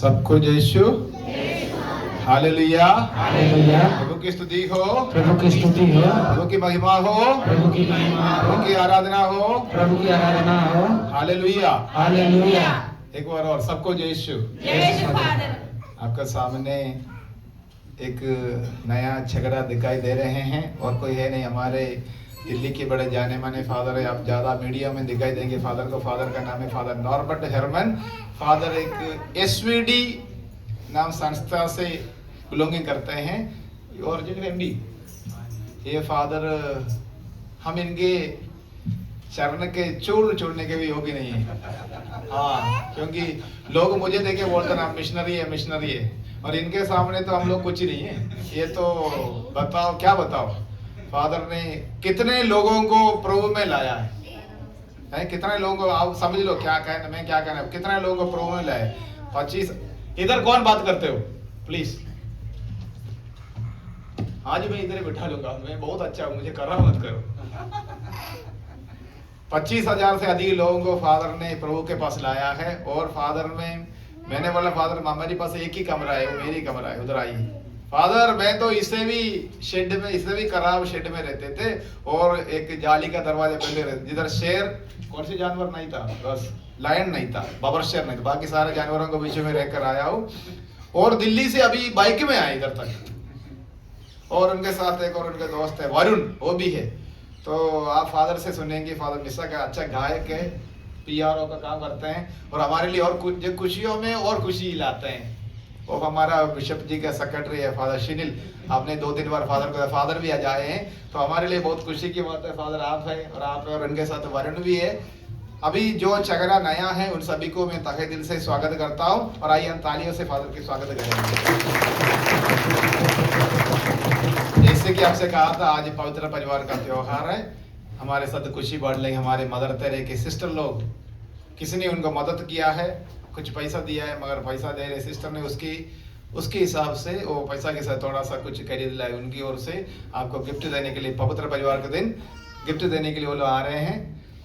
सबको यीशु hallelujah hallelujah. प्रभु की स्तुति हो, प्रभु की स्तुति हो, प्रभु की महिमा हो, प्रभु की महिमा हो, प्रभु की आराधना हो, प्रभु की आराधना हो। हालेलुया। हालेलुया। एक बार और सबको यीशु। आपका सामने एक नया झगड़ा दिखाई दे रहे हैं और कोई है नहीं, हमारे दिल्ली के बड़े जाने माने फादर है। आप ज़्यादा मीडिया में दिखाई देंगे फादर को। फादर का नाम है फादर नॉर्बर्ट हरमन। फादर एक एसवीडी नाम संस्था से बिलोंगिंग करते हैं और एमडी। ये फादर हम इनके चरण के चूर्ण छोड़ने के भी योग्य नहीं है। हाँ, क्योंकि लोग मुझे देखे बोलते ना मिशनरी है, मिशनरी है, और इनके सामने तो हम लोग कुछ ही नहीं है। ये तो बताओ, क्या बताओ, फादर ने कितने लोगों को प्रभु में लाया है, कितने लोगों को, आप समझ लो क्या कहना, मैं क्या कहना, कितने लोगों को प्रभु में लाया। 25। इधर कौन बात करते हो प्लीज? आज मैं इधर ही बिठा लूंगा, मैं बहुत अच्छा हूं, मुझे करना मत करो। 25,000 से अधिक लोगों को फादर ने प्रभु के पास लाया है। और फादर में मैंने बोला फादर हमारे पास एक ही कमरा है, वो मेरी कमरा है, उधर आइए। फादर मैं तो इससे भी शेड में, इससे भी खराब शेड में रहते थे और एक जाली का दरवाजा पहले रहते, जिधर शेर, कौन सी जानवर नहीं था, बस लायन नहीं था, बाबर शेर नहीं था, बाकी सारे जानवरों को बीच में रहकर आया हूँ। और दिल्ली से अभी बाइक में आए इधर तक, और उनके साथ एक और उनके दोस्त है वरुण, वो भी है। तो आप फादर से सुनेंगे, फादर मिस्सा का अच्छा गायक है, पीआरओ का काम करते हैं और हमारे लिए और कुछ खुशियों में और खुशी लाते हैं। और हमारा बिशप जी का सेक्रेटरी है फादर शिनिल। आपने 2-3 बार फादर को, फादर भी आज आए हैं, तो हमारे लिए बहुत खुशी की बात है। फादर आप है और आप और उनके साथ वरुण भी है। अभी जो झगड़ा नया है उन सभी को मैं तहे दिल से स्वागत करता हूँ। और आइए हम तालियों से फादर की स्वागत करेंगे। जैसे कि आपसे कहा था, आज पवित्र परिवार का त्योहार है, हमारे साथ खुशी बांट लेंगे। हमारे मदर तेरे के सिस्टर लोग, किसी ने उनको मदद किया है, कुछ पैसा दिया है, मगर पैसा दे रहे सिस्टर ने उसके हिसाब से वो पैसा के साथ थोड़ा सा कुछ खरीद लाए। उनकी ओर से आपको गिफ्ट देने के लिए, पवित्र परिवार के दिन गिफ्ट देने के लिए वो लोग आ रहे हैं।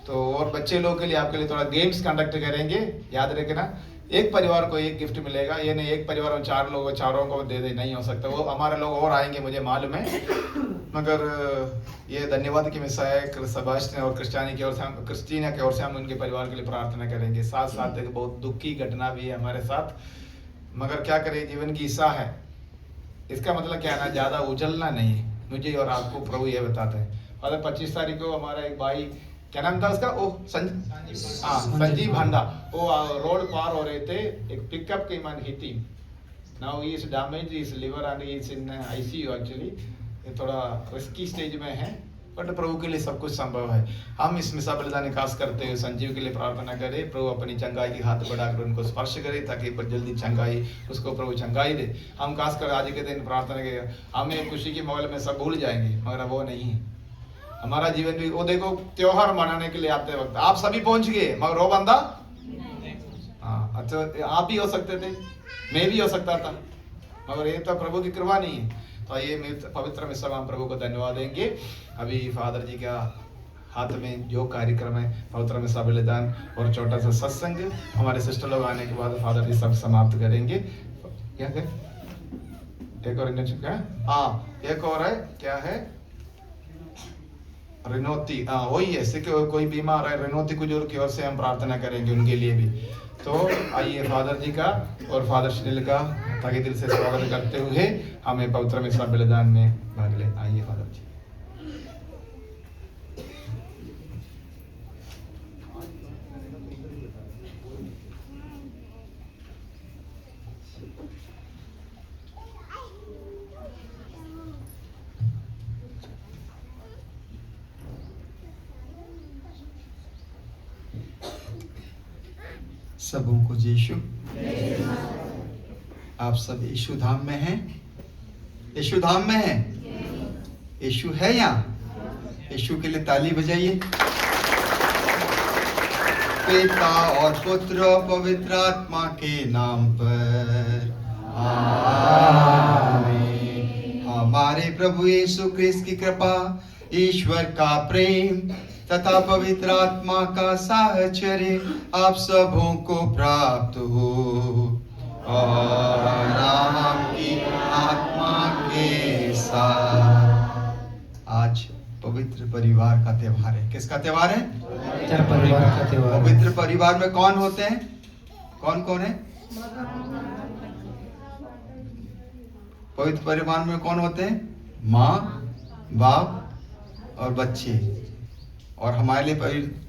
तो और बच्चे लोगों के लिए, आपके लिए थोड़ा गेम्स कंडक्ट करेंगे। याद रखना, एक परिवार को एक गिफ्ट मिलेगा, ये नहीं एक परिवार में 4 लोग, चारों को दे दे, नहीं हो सकता। वो हमारे लोग और आएंगे, मुझे मालूम है, मगर ये धन्यवाद की मिसा है सबास्टियन और क्रिस्टियाना की ओर से हम उनके परिवार के लिए प्रार्थना करेंगे। साथ साथ एक बहुत दुख की घटना भी है हमारे साथ, मगर क्या करें, जीवन की हिस्सा है। इसका मतलब क्या है ना, ज्यादा उजलना नहीं है, मुझे और आपको प्रभु ये बताते हैं। और 25 तारीख को हमारा एक भाई, क्या नाम था उसका, संजीव भांडा, वो रोड पार हो रहे थे, एक पिकअप की मान hit. Now he is damage his liver and he is in ICU. Actually ये थोड़ा रिस्की स्टेज में है, बट प्रभु के लिए सब कुछ संभव है। हम इस मिसा बलिदान निकास करते हुए संजीव के लिए प्रार्थना करें। प्रभु अपनी चंगाई की हाथ बढ़ाकर उनको स्पर्श करे, ताकि जल्दी चंगाई, उसको प्रभु चंगाई दे। हम खास कर आज के दिन प्रार्थना करें, हमें खुशी के माहौल में सब भूल जाएंगे, मगर वो नहीं है। हमारा जीवन भी, वो देखो त्योहार मनाने के लिए आते वक्त आप सभी पहुंच गए, मगर वो बंदा, हाँ अच्छा, आप ही हो सकते थे, मैं भी हो सकता था, मगर ये तो प्रभु की कृपा नहीं है। तो ये पवित्र मिसा हम प्रभु को धन्यवाद देंगे। अभी फादर जी का हाथ में जो कार्यक्रम है, पवित्र मिसा बलिदान और छोटा सा सत्संग, हमारे सिस्टर लोग आने के बाद फादर जी सब समाप्त करेंगे। क्या है, एक और क्या, हाँ एक और है, क्या है, रिनोती, हाँ वही है, कोई बीमार है, रिनोती कुजूर की ओर से हम प्रार्थना करेंगे उनके लिए भी। तो आइए फादर जी का और फादर शिनिल का ताकि दिल से स्वागत करते हुए हमें पवित्र मिसा बलिदान में भाग ले। आइए फादर जी। सबों को यीशु। आप सब यीशु धाम में हैं? यीशु धाम में हैं? यीशु है यहाँ? यीशु के लिए ताली बजाइए। पिता और पुत्र और पवित्र आत्मा के नाम पर आमीन। हमारे प्रभु यीशु क्रिस्त की कृपा, ईश्वर का प्रेम तथा पवित्र आत्मा का साहचर्य आप सबों को प्राप्त हो। और आपकी आत्मा के साथ। आज पवित्र परिवार का त्योहार है। किसका त्योहार है? पवित्र परिवार का त्योहार। पवित्र परिवार में कौन होते हैं? कौन कौन है? पवित्र परिवार में कौन होते हैं? माँ, बाप और बच्चे। और हमारे लिए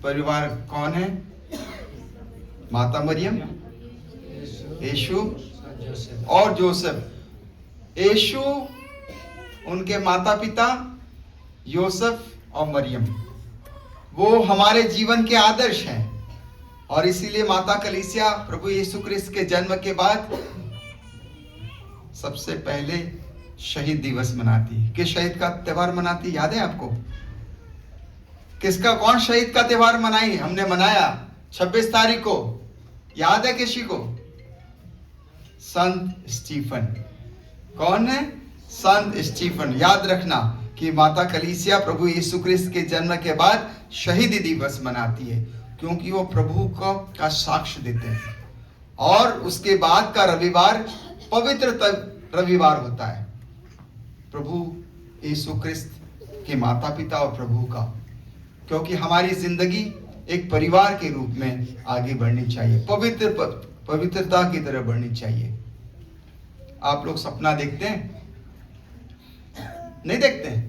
परिवार कौन है? माता मरियम, यीशु और जोसेफ। यीशु, उनके माता पिता योसेफ और मरियम, वो हमारे जीवन के आदर्श हैं। और इसीलिए माता कलीसिया प्रभु यीशु क्रिस्त के जन्म के बाद सबसे पहले शहीद दिवस मनाती है। किस शहीद का त्योहार मनाती? याद है आपको? किसका, कौन शहीद का त्योहार मनाई? हमने मनाया 26 तारीख को। याद है किसी को? संत स्टीफन। कौन है? संत स्टीफन। याद रखना कि माता कलीसिया प्रभु यीशु क्रिस्त के जन्म के बाद शहीदी दिवस मनाती है, क्योंकि वो प्रभु का साक्ष्य देते हैं। और उसके बाद का रविवार पवित्र रविवार होता है, प्रभु यीशु क्रिस्त के माता पिता और प्रभु का। क्योंकि हमारी जिंदगी एक परिवार के रूप में आगे बढ़नी चाहिए, पवित्रता की तरह बढ़नी चाहिए। आप लोग सपना देखते हैं? नहीं देखते हैं?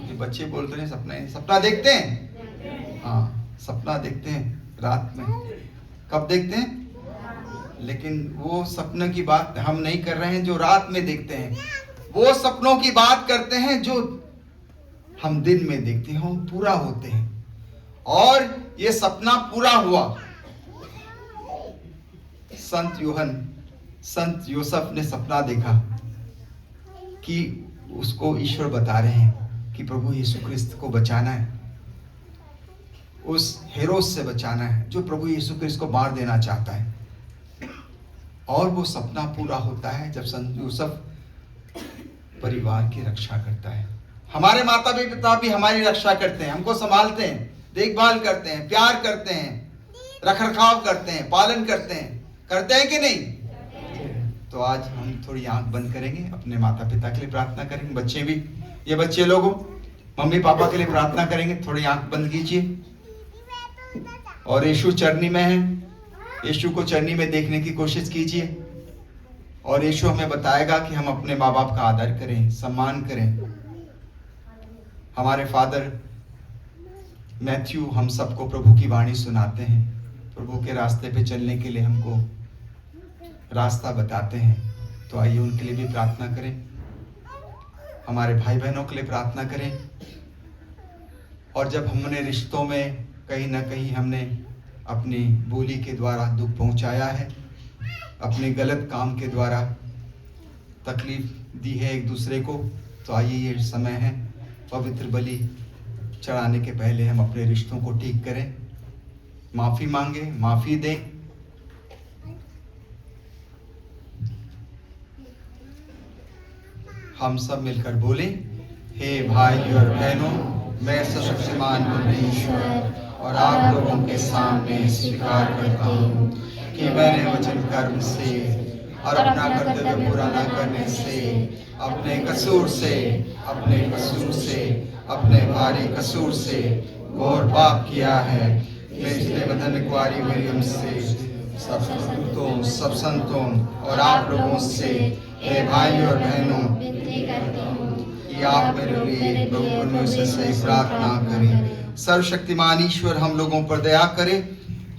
ये बच्चे बोलते हैं सपना देखते हैं। हाँ, सपना देखते हैं रात में। कब देखते हैं? लेकिन वो सपने की बात हम नहीं कर रहे हैं जो रात में देखते हैं। वो सपनों की बात करते हैं जो हम दिन में देखते हैं, हम पूरा होते हैं। और ये सपना पूरा हुआ। संत योसेफ ने सपना देखा कि उसको ईश्वर बता रहे हैं कि प्रभु यीशु क्रिस्त को बचाना है, उस हेरोस से बचाना है जो प्रभु यीशु क्रिस्त को मार देना चाहता है। और वो सपना पूरा होता है जब संत यूसुफ परिवार की रक्षा करता है। हमारे माता पिता भी हमारी रक्षा करते हैं, हमको संभालते हैं, देखभाल करते हैं, प्यार करते हैं, रखरखाव करते हैं, पालन करते हैं कि नहीं? तो आज हम थोड़ी आंख बंद करेंगे, अपने माता पिता के लिए प्रार्थना करेंगे। बच्चे भी, ये बच्चे लोगों, मम्मी पापा के लिए प्रार्थना करेंगे। थोड़ी आंख बंद कीजिए। और यीशु चरनी में है, यीशु को चरनी में देखने की कोशिश कीजिए। और यीशु हमें बताएगा कि हम अपने माँ बाप का आदर करें, सम्मान करें। हमारे फादर मैथ्यू हम सबको प्रभु की वाणी सुनाते हैं, प्रभु के रास्ते पे चलने के लिए हमको रास्ता बताते हैं। तो आइए उनके लिए भी प्रार्थना करें, हमारे भाई बहनों के लिए प्रार्थना करें। और जब हमने रिश्तों में कहीं ना कहीं हमने अपनी बोली के द्वारा दुख पहुंचाया है, अपने गलत काम के द्वारा तकलीफ दी है एक दूसरे को, तो आइए ये समय है पवित्र बलि चढ़ाने के पहले हम अपने रिश्तों को ठीक करें, माफ़ी मांगे, माफ़ी दें। हम सब मिलकर बोले, हे भाई और बहनों, मैं सर्वशक्तिमान परमेश्वर और आप लोगों के सामने स्वीकार करता हूँ कि मैंने वचन कर्म से और अपना कर्तव्य पूरा न करने से, अपने कसूर से, अपने भारी कसूर से घोर पाप किया है। मैं इसलिए वतन कुंवारी मरियम से, सब दूतों, सब संतों और आप लोगों से, हे भाई और बहनों, कि आप मेरे लिए प्रभु परमेश्वर से प्रार्थना करें। सर्वशक्तिमान ईश्वर हम लोगों पर दया करे,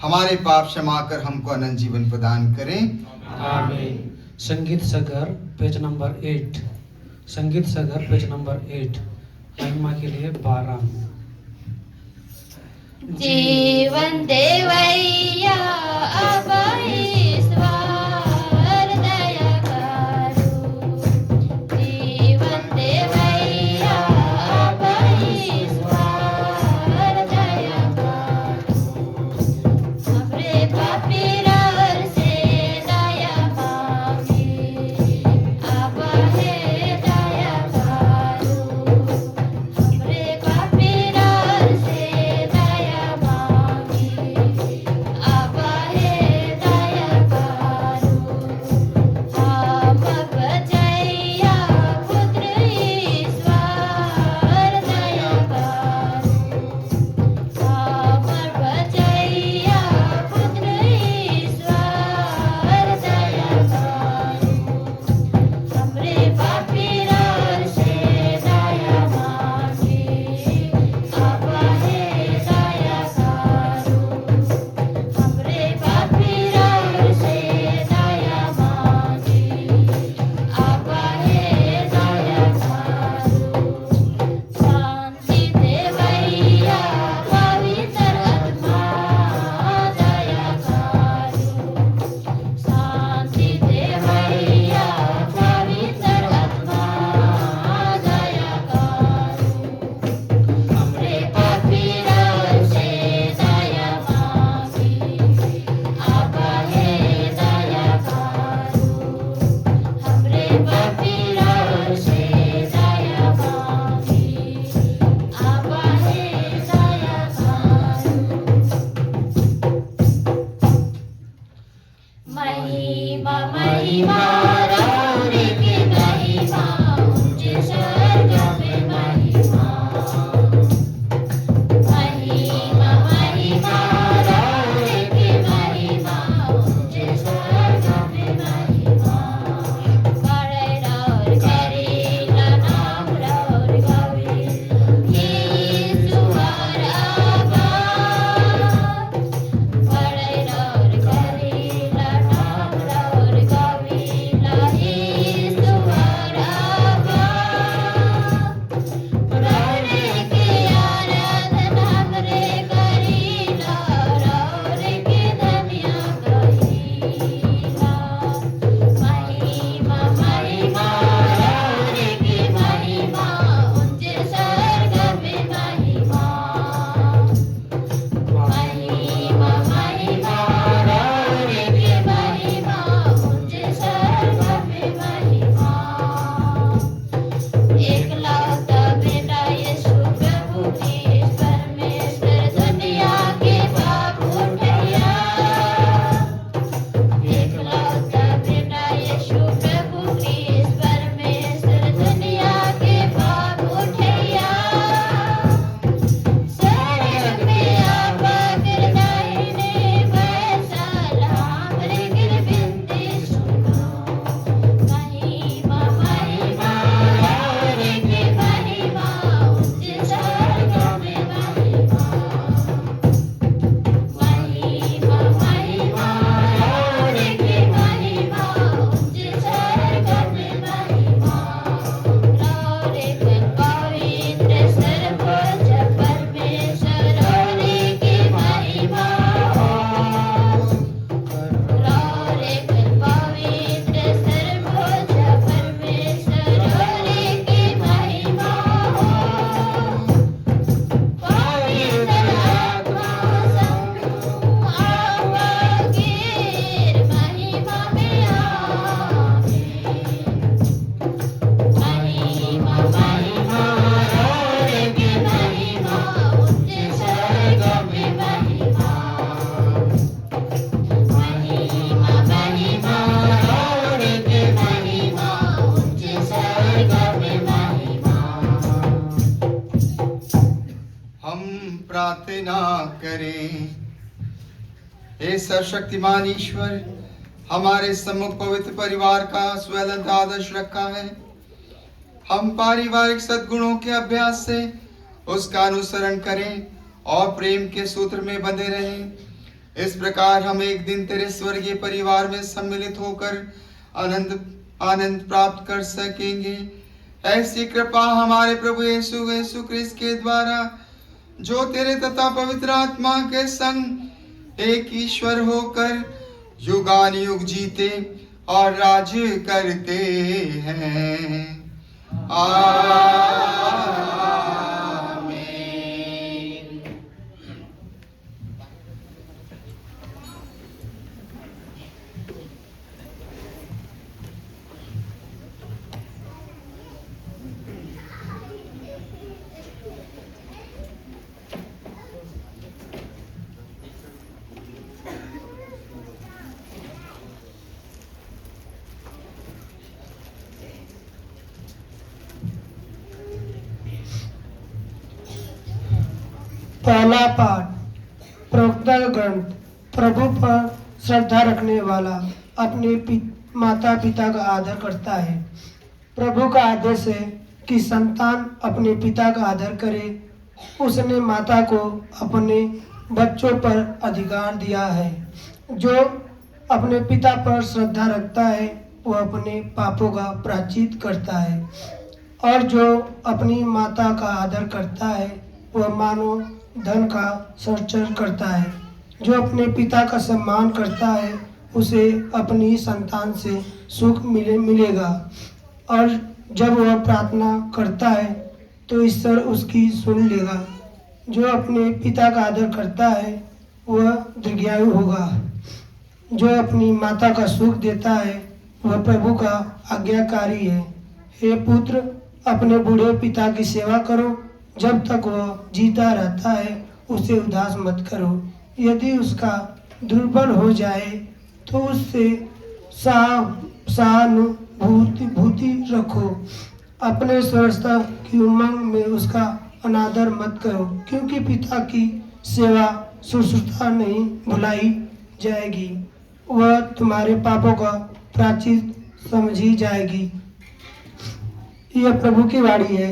हमारे पाप क्षमा कर हमको अनंत जीवन प्रदान करें। आमीन। संगीत सागर पेज नंबर 8, संगीत सागर पेज नंबर 8, महिमा के लिए 12। जीवन देवैया अब ईश्वर दया करो, जीवन देवैया अब ईश्वर दया करो, हमरे पापीर से दया मांगे, अब है दया करो, हमरे पापीर से दया मांगे, अब है महिमा रावरे की महिमा ऊंचे स्वर्ग में महिमा महिमा महिमा रावरे की महिमा ऊंचे स्वर्ग में महिमा बड़े रावर करेला नाम रावर गावे यीशु हमारा बाप बड़े रावर करेला नाम रावर गावेला यीशु हमारा बाप रावरे के आराधना हमरे करीला रावरे के धनिया कहीला महिमा महिमा रावरे की महिमा ऊंचे स्वर्ग में महिमा महिमा महिमा रावरे की महिमा ऊंचे स्वर्ग में महिमा एकलौता बेटा यीशु प्रभु ख्रीष्ट परमेश्वर दुनिया के पाप उठैया एकलौता बेटा यीशु प्रभु ख्रीष्ट परमेश्वर दुनिया के पाप उठैया स्वर्ग में आपा गिरदाइने बैसल हमरे गिर बिनती सुनो महिमा महिमा रावरे की महिमा ऊंचे स्वर्ग में महिमा महिमा महिमा रावरे की महिमा ऊंचे स्वर्ग में महिमा रावरे कन पवित्र सर्वोच्च परमेश्वर रावरे की महिमा रावरे कन पवित्र सर्वोच्च परमेश्वर रावरे की महिमा पवित्र आत्मा समूह आवागीर महिमा में आमीन महिमा महिमा रावरे की महिमा ऊंचे स्वर्ग में महिमा महिमा महिमा रावरे की महिमा ऊंचे स्वर्ग में महिमा हम प्रार्थना करें। हे सर्वशक्तिमान ईश्वर, हमारे सम्मुख पवित्र परिवार का स्वलंत आदर्श रखा है। हम पारिवारिक सद्गुणों के अभ्यास से उसका अनुसरण करें और प्रेम के सूत्र में बंधे रहें। इस प्रकार हम एक दिन तेरे स्वर्गीय परिवार में सम्मिलित होकर आनंद प्राप्त कर सकेंगे। ऐसी कृपा हमारे प्रभु यीशु क्रिस्त के द्वारा, जो तेरे तथा पवित्र आत्मा के संग एक ईश्वर होकर युगानुयुग जीते और राज करते हैं। आमीन। पहला पाठ। प्रोक्त ग्रंथ। प्रभु पर श्रद्धा रखने वाला अपने माता पिता का आदर करता है। प्रभु का आदेश है कि संतान अपने पिता का आदर करे। उसने माता को अपने बच्चों पर अधिकार दिया है। जो अपने पिता पर श्रद्धा रखता है वह अपने पापों का प्रायश्चित करता है, और जो अपनी माता का आदर करता है वह मानो धन का संचय करता है। जो अपने पिता का सम्मान करता है उसे अपनी संतान से सुख मिलेगा, और जब वह प्रार्थना करता है तो ईश्वर उसकी सुन लेगा। जो अपने पिता का आदर करता है वह दीर्घायु होगा। जो अपनी माता का सुख देता है वह प्रभु का आज्ञाकारी है। हे पुत्र, अपने बूढ़े पिता की सेवा करो। जब तक वह जीता रहता है उसे उदास मत करो। यदि उसका दुर्बल हो जाए तो उससे सहानुभूति रखो। अपने स्वस्थता की उमंग में उसका अनादर मत करो, क्योंकि पिता की सेवा शुश्रूषा नहीं भुलाई जाएगी, वह तुम्हारे पापों का प्रायश्चित समझी जाएगी। यह प्रभु की वाणी है।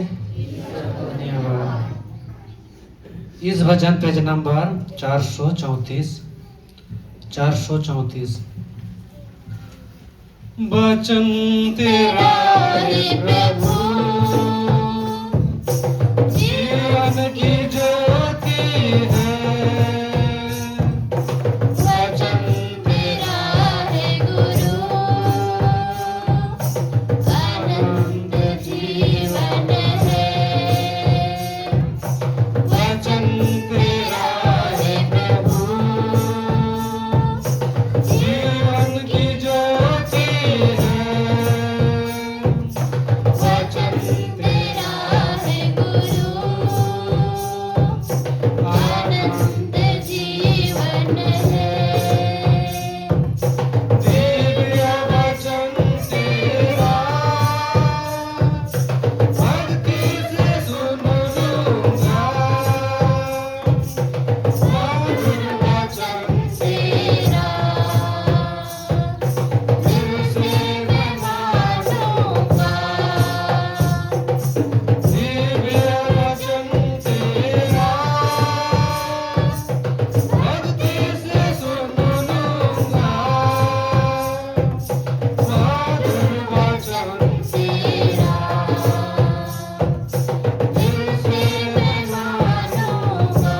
धन्यवाद। इस भजन पेज नंबर 434। वचन तेरा हे प्रभु जीवन की ज्योति है। वचन तेरा है गुरु, अनंत जीवन है। वचन तेरा है प्रभु, जीवन की ज्योति है। वचन तेरा है गुरु, अनंत जीवन है। दिव्य वचन तेरा भक्ति से सुन लूंगा। मधुर वचन तेरा दिल से मैं मानूंगा। दिव्य वचन तेरा भक्ति से सुन लूंगा। मधुर वचन तेरा दिल से मैं मानूंगा।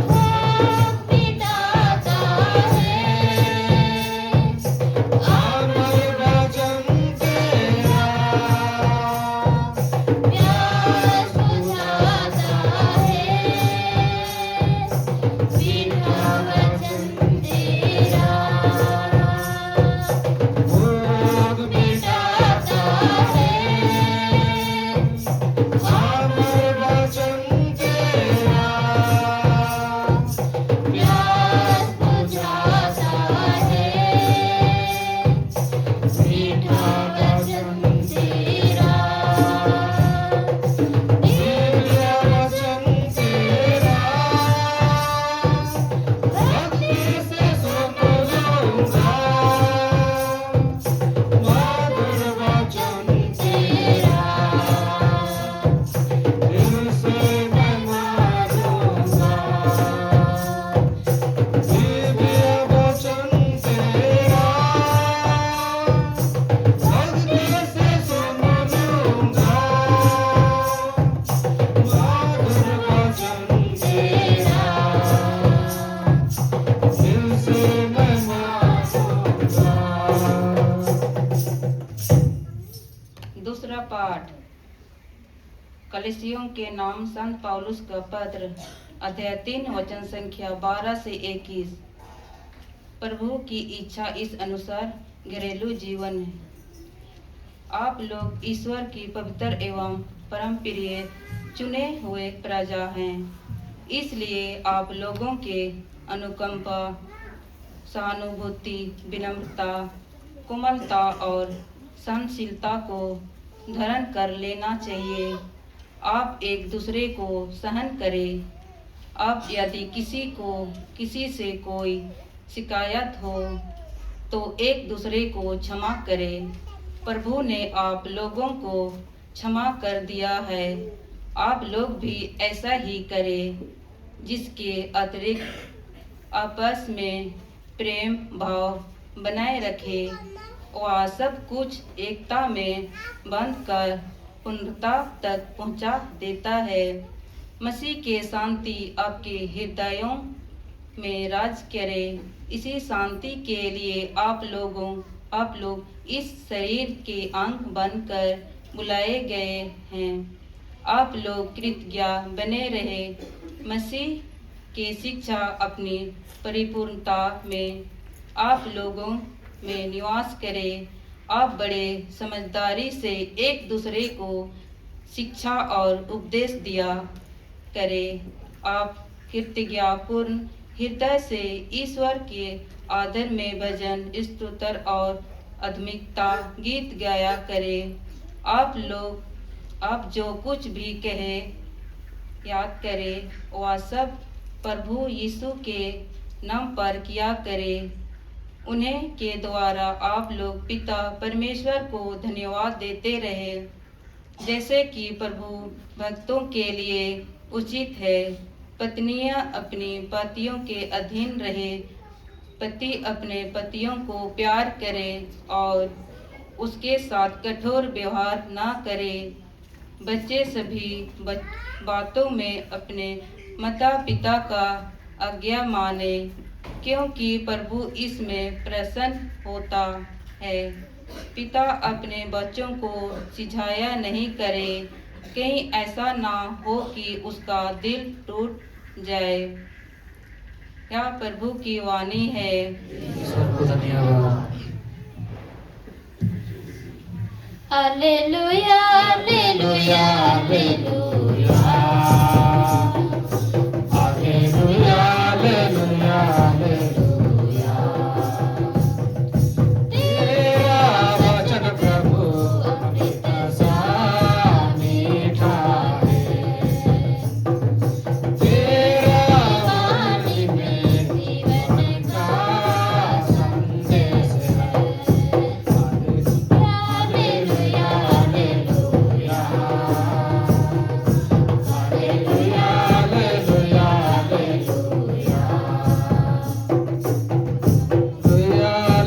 मुक्ति दाता है, अमर वचन तेरा प्यास बुझाता है। मीठा वचन तेरा भोग मिटाता है। अमर वचन तेरा प्यास बुझाता है। मीठा वचन तेरा दिव्य वचन तेरा भक्ति से सुन लूंगा। मधुर वचन तेरा दिल से मैं मानूंगा। दिव्य वचन तेरा भक्ति से सुन लूंगा। मधुर वचन तेरा दिल से मैं मानूंगा। दूसरा पाठ कलिसियों के नाम संत पौलुस का पत्र, अध्याय 3 वचन संख्या 12 से 21। प्रभु की इच्छा इस अनुसार घरेलू जीवन है। आप लोग ईश्वर की पवित्र एवं परम प्रिय चुने हुए प्रजा हैं। इसलिए आप लोगों के अनुकंपा, सहानुभूति, विनम्रता, कोमलता और सहनशीलता को धारण कर लेना चाहिए। आप एक दूसरे को सहन करें। अब यदि किसी को किसी से कोई शिकायत हो तो एक दूसरे को क्षमा करें। प्रभु ने आप लोगों को क्षमा कर दिया है, आप लोग भी ऐसा ही करें। जिसके अतिरिक्त आपस में प्रेम भाव बनाए रखे, वह सब कुछ एकता में बांधकर पूर्णता तक पहुंचा देता है। मसीह के शांति आपके हृदयों में राज करे। इसी शांति के लिए आप लोग इस शरीर के अंग बनकर बुलाए गए हैं। आप लोग कृतज्ञ बने रहे। मसीह की शिक्षा अपनी परिपूर्णता में आप लोगों में निवास करे। आप बड़े समझदारी से एक दूसरे को शिक्षा और उपदेश दिया करें। आप कृतज्ञतापूर्ण हृदय से ईश्वर के आदर में भजन, स्तोत्र और आध्यात्मिकता गीत गाया करें। आप जो कुछ भी कहे याद करें वह सब प्रभु यीशु के नाम पर किया करें। उन्हें के द्वारा आप लोग पिता परमेश्वर को धन्यवाद देते रहे, जैसे कि प्रभु भक्तों के लिए उचित है। पत्नियां अपनी पतियों के अधीन रहे, पति अपने पतियों को प्यार करें और उसके साथ कठोर व्यवहार ना करें। बच्चे सभी बातों में अपने माता पिता का आज्ञा माने, क्योंकि प्रभु इसमें प्रसन्न होता है। पिता अपने बच्चों को सिझाया नहीं करे, कहीं ऐसा ना हो कि उसका दिल टूट जाए। यह प्रभु की वाणी है। ईश्वर को धन्यवाद। Hallelujah hallelujah hallelujah hallelujah hallelujah hallelujah. तेरा वचन प्रभु अमृत सा मीठा है। तेरा वाणी में जीवन का संदेश है। Hallelujah hallelujah hallelujah hallelujah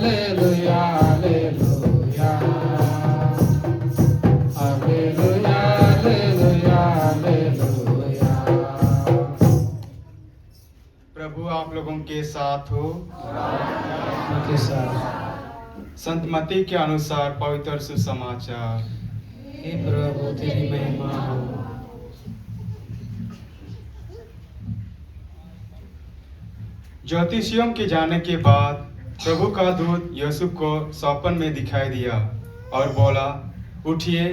hallelujah hallelujah hallelujah hallelujah hallelujah. प्रभु आप लोगों के साथ हो। उनके साथ संत मत्ती के अनुसार पवित्र सुसमाचार। हे प्रभु तेरी महिमा हो। ज्योतिषियों के जाने के बाद प्रभु का दूत यूसुफ को सौपन में दिखाई दिया और बोला, उठिए,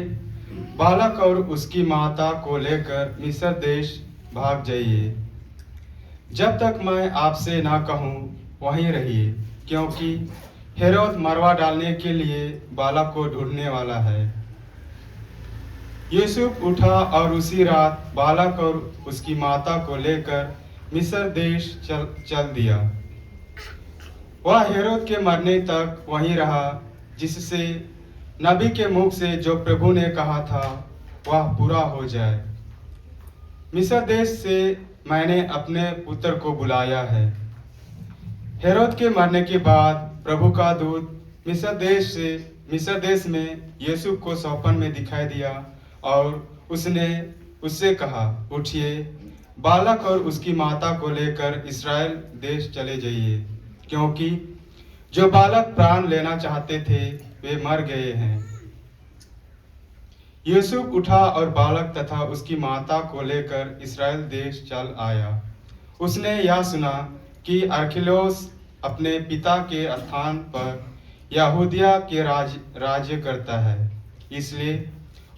बालक और उसकी माता को लेकर मिस्र देश भाग जाइए। जब तक मैं आपसे ना कहूँ वहीं रहिए, क्योंकि हेरोद मरवा डालने के लिए बालक को ढूंढने वाला है। यूसुफ उठा और उसी रात बालक और उसकी माता को लेकर मिस्र देश चल दिया। वह हेरोद के मरने तक वहीं रहा, जिससे नबी के मुख से जो प्रभु ने कहा था वह पूरा हो जाए। मिस्र देश से मैंने अपने पुत्र को बुलाया है। हेरोद के मरने के बाद प्रभु का दूत मिस्र देश में यूसुफ को सौपन में दिखाई दिया और उसने उससे कहा, उठिए, बालक और उसकी माता को लेकर इस्राएल देश चले जाइए, क्योंकि जो बालक प्राण लेना चाहते थे वे मर गए हैं। यूसुफ उठा और बालक तथा उसकी माता को लेकर इस्राएल देश चल आया। उसने यह सुना कि अरखिलाउस अपने पिता के स्थान पर यहूदिया के राज्य करता है, इसलिए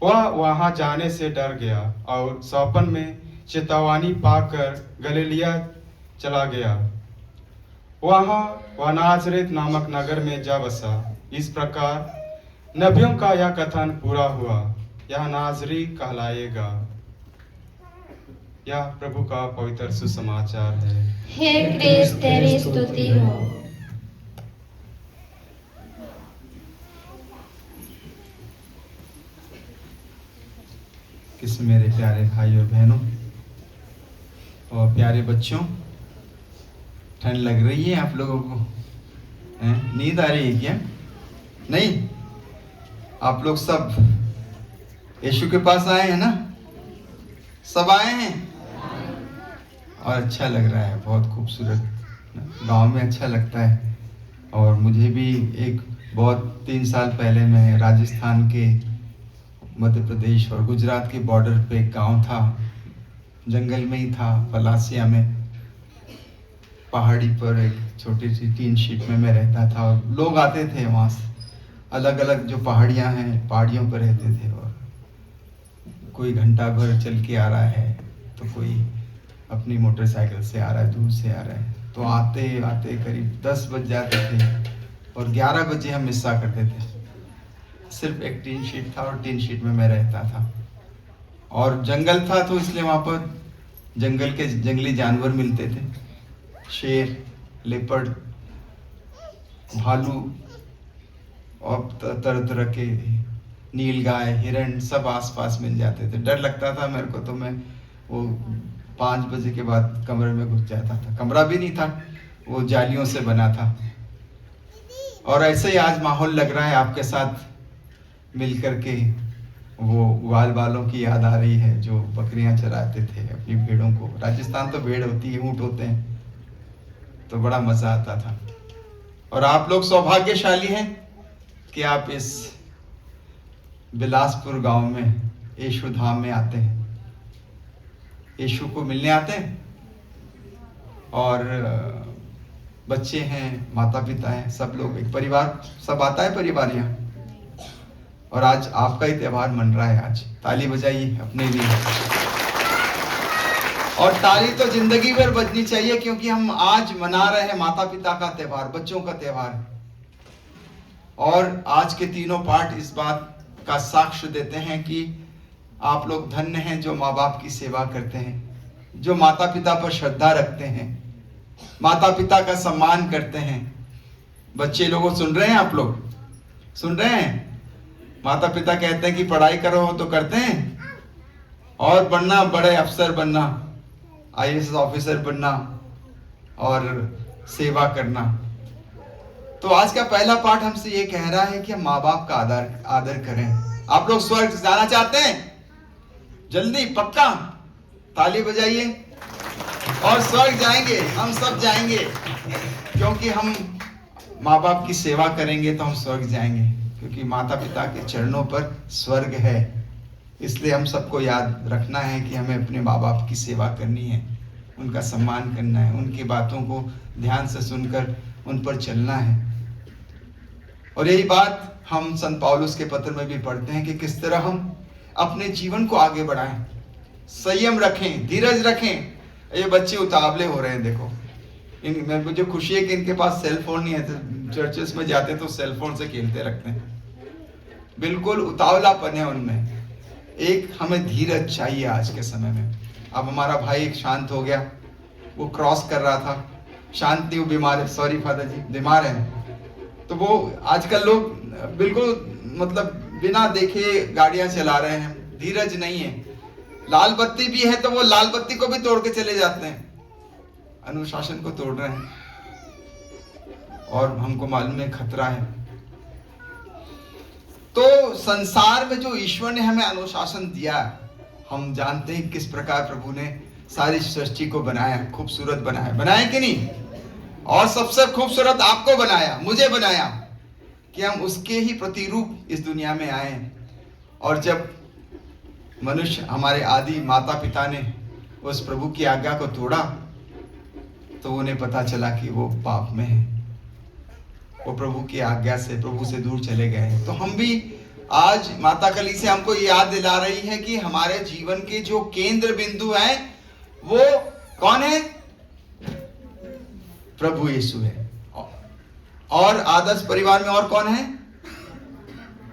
वह वहां जाने से डर गया और सौपन में चेतावनी पाकर गलीलिया चला गया। वहां वह नाजरेत नामक नगर में जा बसा। इस प्रकार नबियों का यह कथन पूरा हुआ, यह नाजरी कहलाएगा। यह प्रभु का पवित्र सुसमाचार है। हे क्रिस्त तेरी स्तुति हो। किस मेरे प्यारे भाई और बहनों और प्यारे बच्चों, ठंड लग रही है आप लोगों को? हैं? नींद आ रही है क्या? नहीं, आप लोग सब यीशु के पास आए हैं ना? सब आए हैं और अच्छा लग रहा है, बहुत खूबसूरत। गांव में अच्छा लगता है। और मुझे भी एक बहुत 3 साल पहले मैं राजस्थान के, मध्य प्रदेश और गुजरात के बॉर्डर पे एक गांव था, जंगल में ही था, पलासिया में, पहाड़ी पर एक छोटी सी टीन शीट में मैं रहता था। और लोग आते थे वहाँ से, अलग अलग जो पहाड़ियाँ हैं, पहाड़ियों पर रहते थे। और कोई घंटा भर चल के आ रहा है, तो कोई अपनी मोटरसाइकिल से आ रहा है, दूर से आ रहा है। तो आते आते करीब 10 बज जाते थे और 11 बजे हम मिस्सा करते थे। सिर्फ एक टीन शीट था और टीन शीट में मैं रहता था और जंगल था, तो इसलिए वहाँ पर जंगल के जंगली जानवर मिलते थे, शेर, लेपर्ड, भालू और तरह तरह के नीलगाय, हिरण सब आसपास मिल जाते थे। डर लगता था मेरे को, तो मैं वो 5 बजे के बाद कमरे में घुस जाता था। कमरा भी नहीं था, वो जालियों से बना था। और ऐसे ही आज माहौल लग रहा है आपके साथ मिल करके। वो ग्वाल वालों की याद आ रही है जो बकरियां चराते थे अपनी भेड़ों को। राजस्थान तो भेड़ होती है, ऊंट होते हैं, तो बड़ा मजा आता था। और आप लोग सौभाग्यशाली हैं कि आप इस बिलासपुर गांव में यीशु धाम में आते हैं, यीशु को मिलने आते हैं। और बच्चे हैं, माता पिता हैं, सब लोग एक परिवार, सब आता है परिवार यहाँ। और आज आपका ही त्योहार मन रहा है। आज ताली बजाइए अपने लिए। और ताली तो जिंदगी भर बजनी चाहिए, क्योंकि हम आज मना रहे हैं माता पिता का त्योहार, बच्चों का त्योहार। और आज के तीनों पाठ इस बात का साक्ष्य देते हैं कि आप लोग धन्य हैं जो माँ बाप की सेवा करते हैं, जो माता पिता पर श्रद्धा रखते हैं, माता पिता का सम्मान करते हैं। बच्चे लोगों सुन रहे हैं, आप लोग सुन रहे हैं? माता पिता कहते हैं कि पढ़ाई करो तो करते हैं, और बनना, बड़े अफसर बनना, IAS ऑफिसर बनना और सेवा करना। तो आज का पहला पाठ हमसे ये कह रहा है कि हम माँ बाप का आदर करें। आप लोग स्वर्ग जाना चाहते हैं? जल्दी, पक्का? ताली बजाइए। और स्वर्ग जाएंगे, हम सब जाएंगे, क्योंकि हम माँ बाप की सेवा करेंगे तो हम स्वर्ग जाएंगे, क्योंकि माता पिता के चरणों पर स्वर्ग है। इसलिए हम सबको याद रखना है कि हमें अपने माँ बाप की सेवा करनी है, उनका सम्मान करना है, उनकी बातों को ध्यान से सुनकर उन पर चलना है। और यही बात हम संत पौलुस के पत्र में भी पढ़ते हैं कि किस तरह हम अपने जीवन को आगे बढ़ाएं, संयम रखें, धीरज रखें। ये बच्चे उतावले हो रहे हैं, देखो। मुझे खुशी है कि इनके पास सेल फोन नहीं है, तो चर्चेस में जाते तो सेल फोन से खेलते रखते हैं। बिल्कुल उतावलापन है उनमें। एक हमें धीरज चाहिए आज के समय में। अब हमारा भाई एक शांत हो गया, वो क्रॉस कर रहा था, शांत नहीं, वो बीमार है, सॉरी फादर जी, बीमार है। तो वो आजकल लोग बिल्कुल मतलब बिना देखे गाड़ियां चला रहे हैं, धीरज नहीं है। लाल बत्ती भी है तो वो लाल बत्ती को भी तोड़ के चले जाते हैं, अनुशासन को तोड़ रहे हैं। और हमको मालूम है खतरा है। तो संसार में जो ईश्वर ने हमें अनुशासन दिया, हम जानते हैं किस प्रकार प्रभु ने सारी सृष्टि को बनाया, खूबसूरत बनाया, बनाया कि नहीं? और सबसे खूबसूरत आपको बनाया, मुझे बनाया, कि हम उसके ही प्रतिरूप इस दुनिया में आए। और जब मनुष्य, हमारे आदि माता पिता ने उस प्रभु की आज्ञा को तोड़ा, तो उन्हें पता चला कि वो पाप में है, वो प्रभु की आज्ञा से, प्रभु से दूर चले गए। तो हम भी आज माता कली से हमको याद दिला रही है कि हमारे जीवन के जो केंद्र बिंदु हैं वो कौन है? प्रभु यीशु है। और आदर्श परिवार में और कौन है?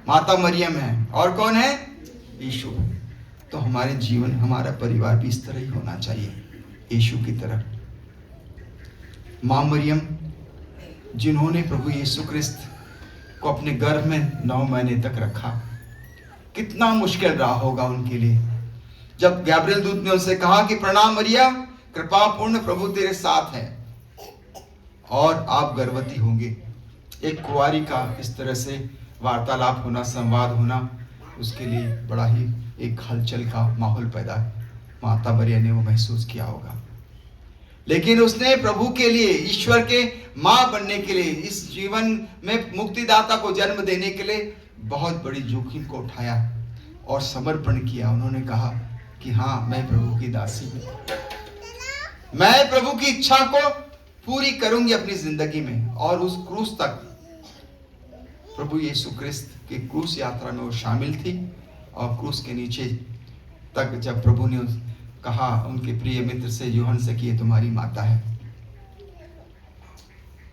माता मरियम है। और कौन है? यीशु। तो हमारे जीवन, हमारा परिवार भी इस तरह ही होना चाहिए, यीशु की तरह। मां मरियम, जिन्होंने प्रभु यीशु ख्रिस्त को अपने गर्भ में 9 महीने तक रखा, कितना मुश्किल रहा होगा उनके लिए। जब गैब्रियल दूत ने उनसे कहा कि प्रणाम मरिया, कृपा पूर्ण, प्रभु तेरे साथ है और आप गर्भवती होंगे। एक कुंवारी का इस तरह से वार्तालाप होना, संवाद होना, उसके लिए बड़ा ही एक हलचल का माहौल पैदा माता मरिया ने वो महसूस किया होगा। लेकिन उसने प्रभु के लिए, ईश्वर के मां बनने के लिए, इस जीवन में मुक्तिदाता को जन्म देने के लिए बहुत बड़ी जोखिम को उठाया और समर्पण किया। उन्होंने कहा कि हाँ, मैं प्रभु की दासी हूं, मैं प्रभु की इच्छा को पूरी करूंगी अपनी जिंदगी में। और उस क्रूस तक, प्रभु यीशु ख्रिस्त की क्रूस यात्रा में वो शामिल थी। और क्रूस के नीचे तक जब प्रभु ने कहा उनके प्रिय मित्र से, यूहन्ना से, कि ये तुम्हारी माता है,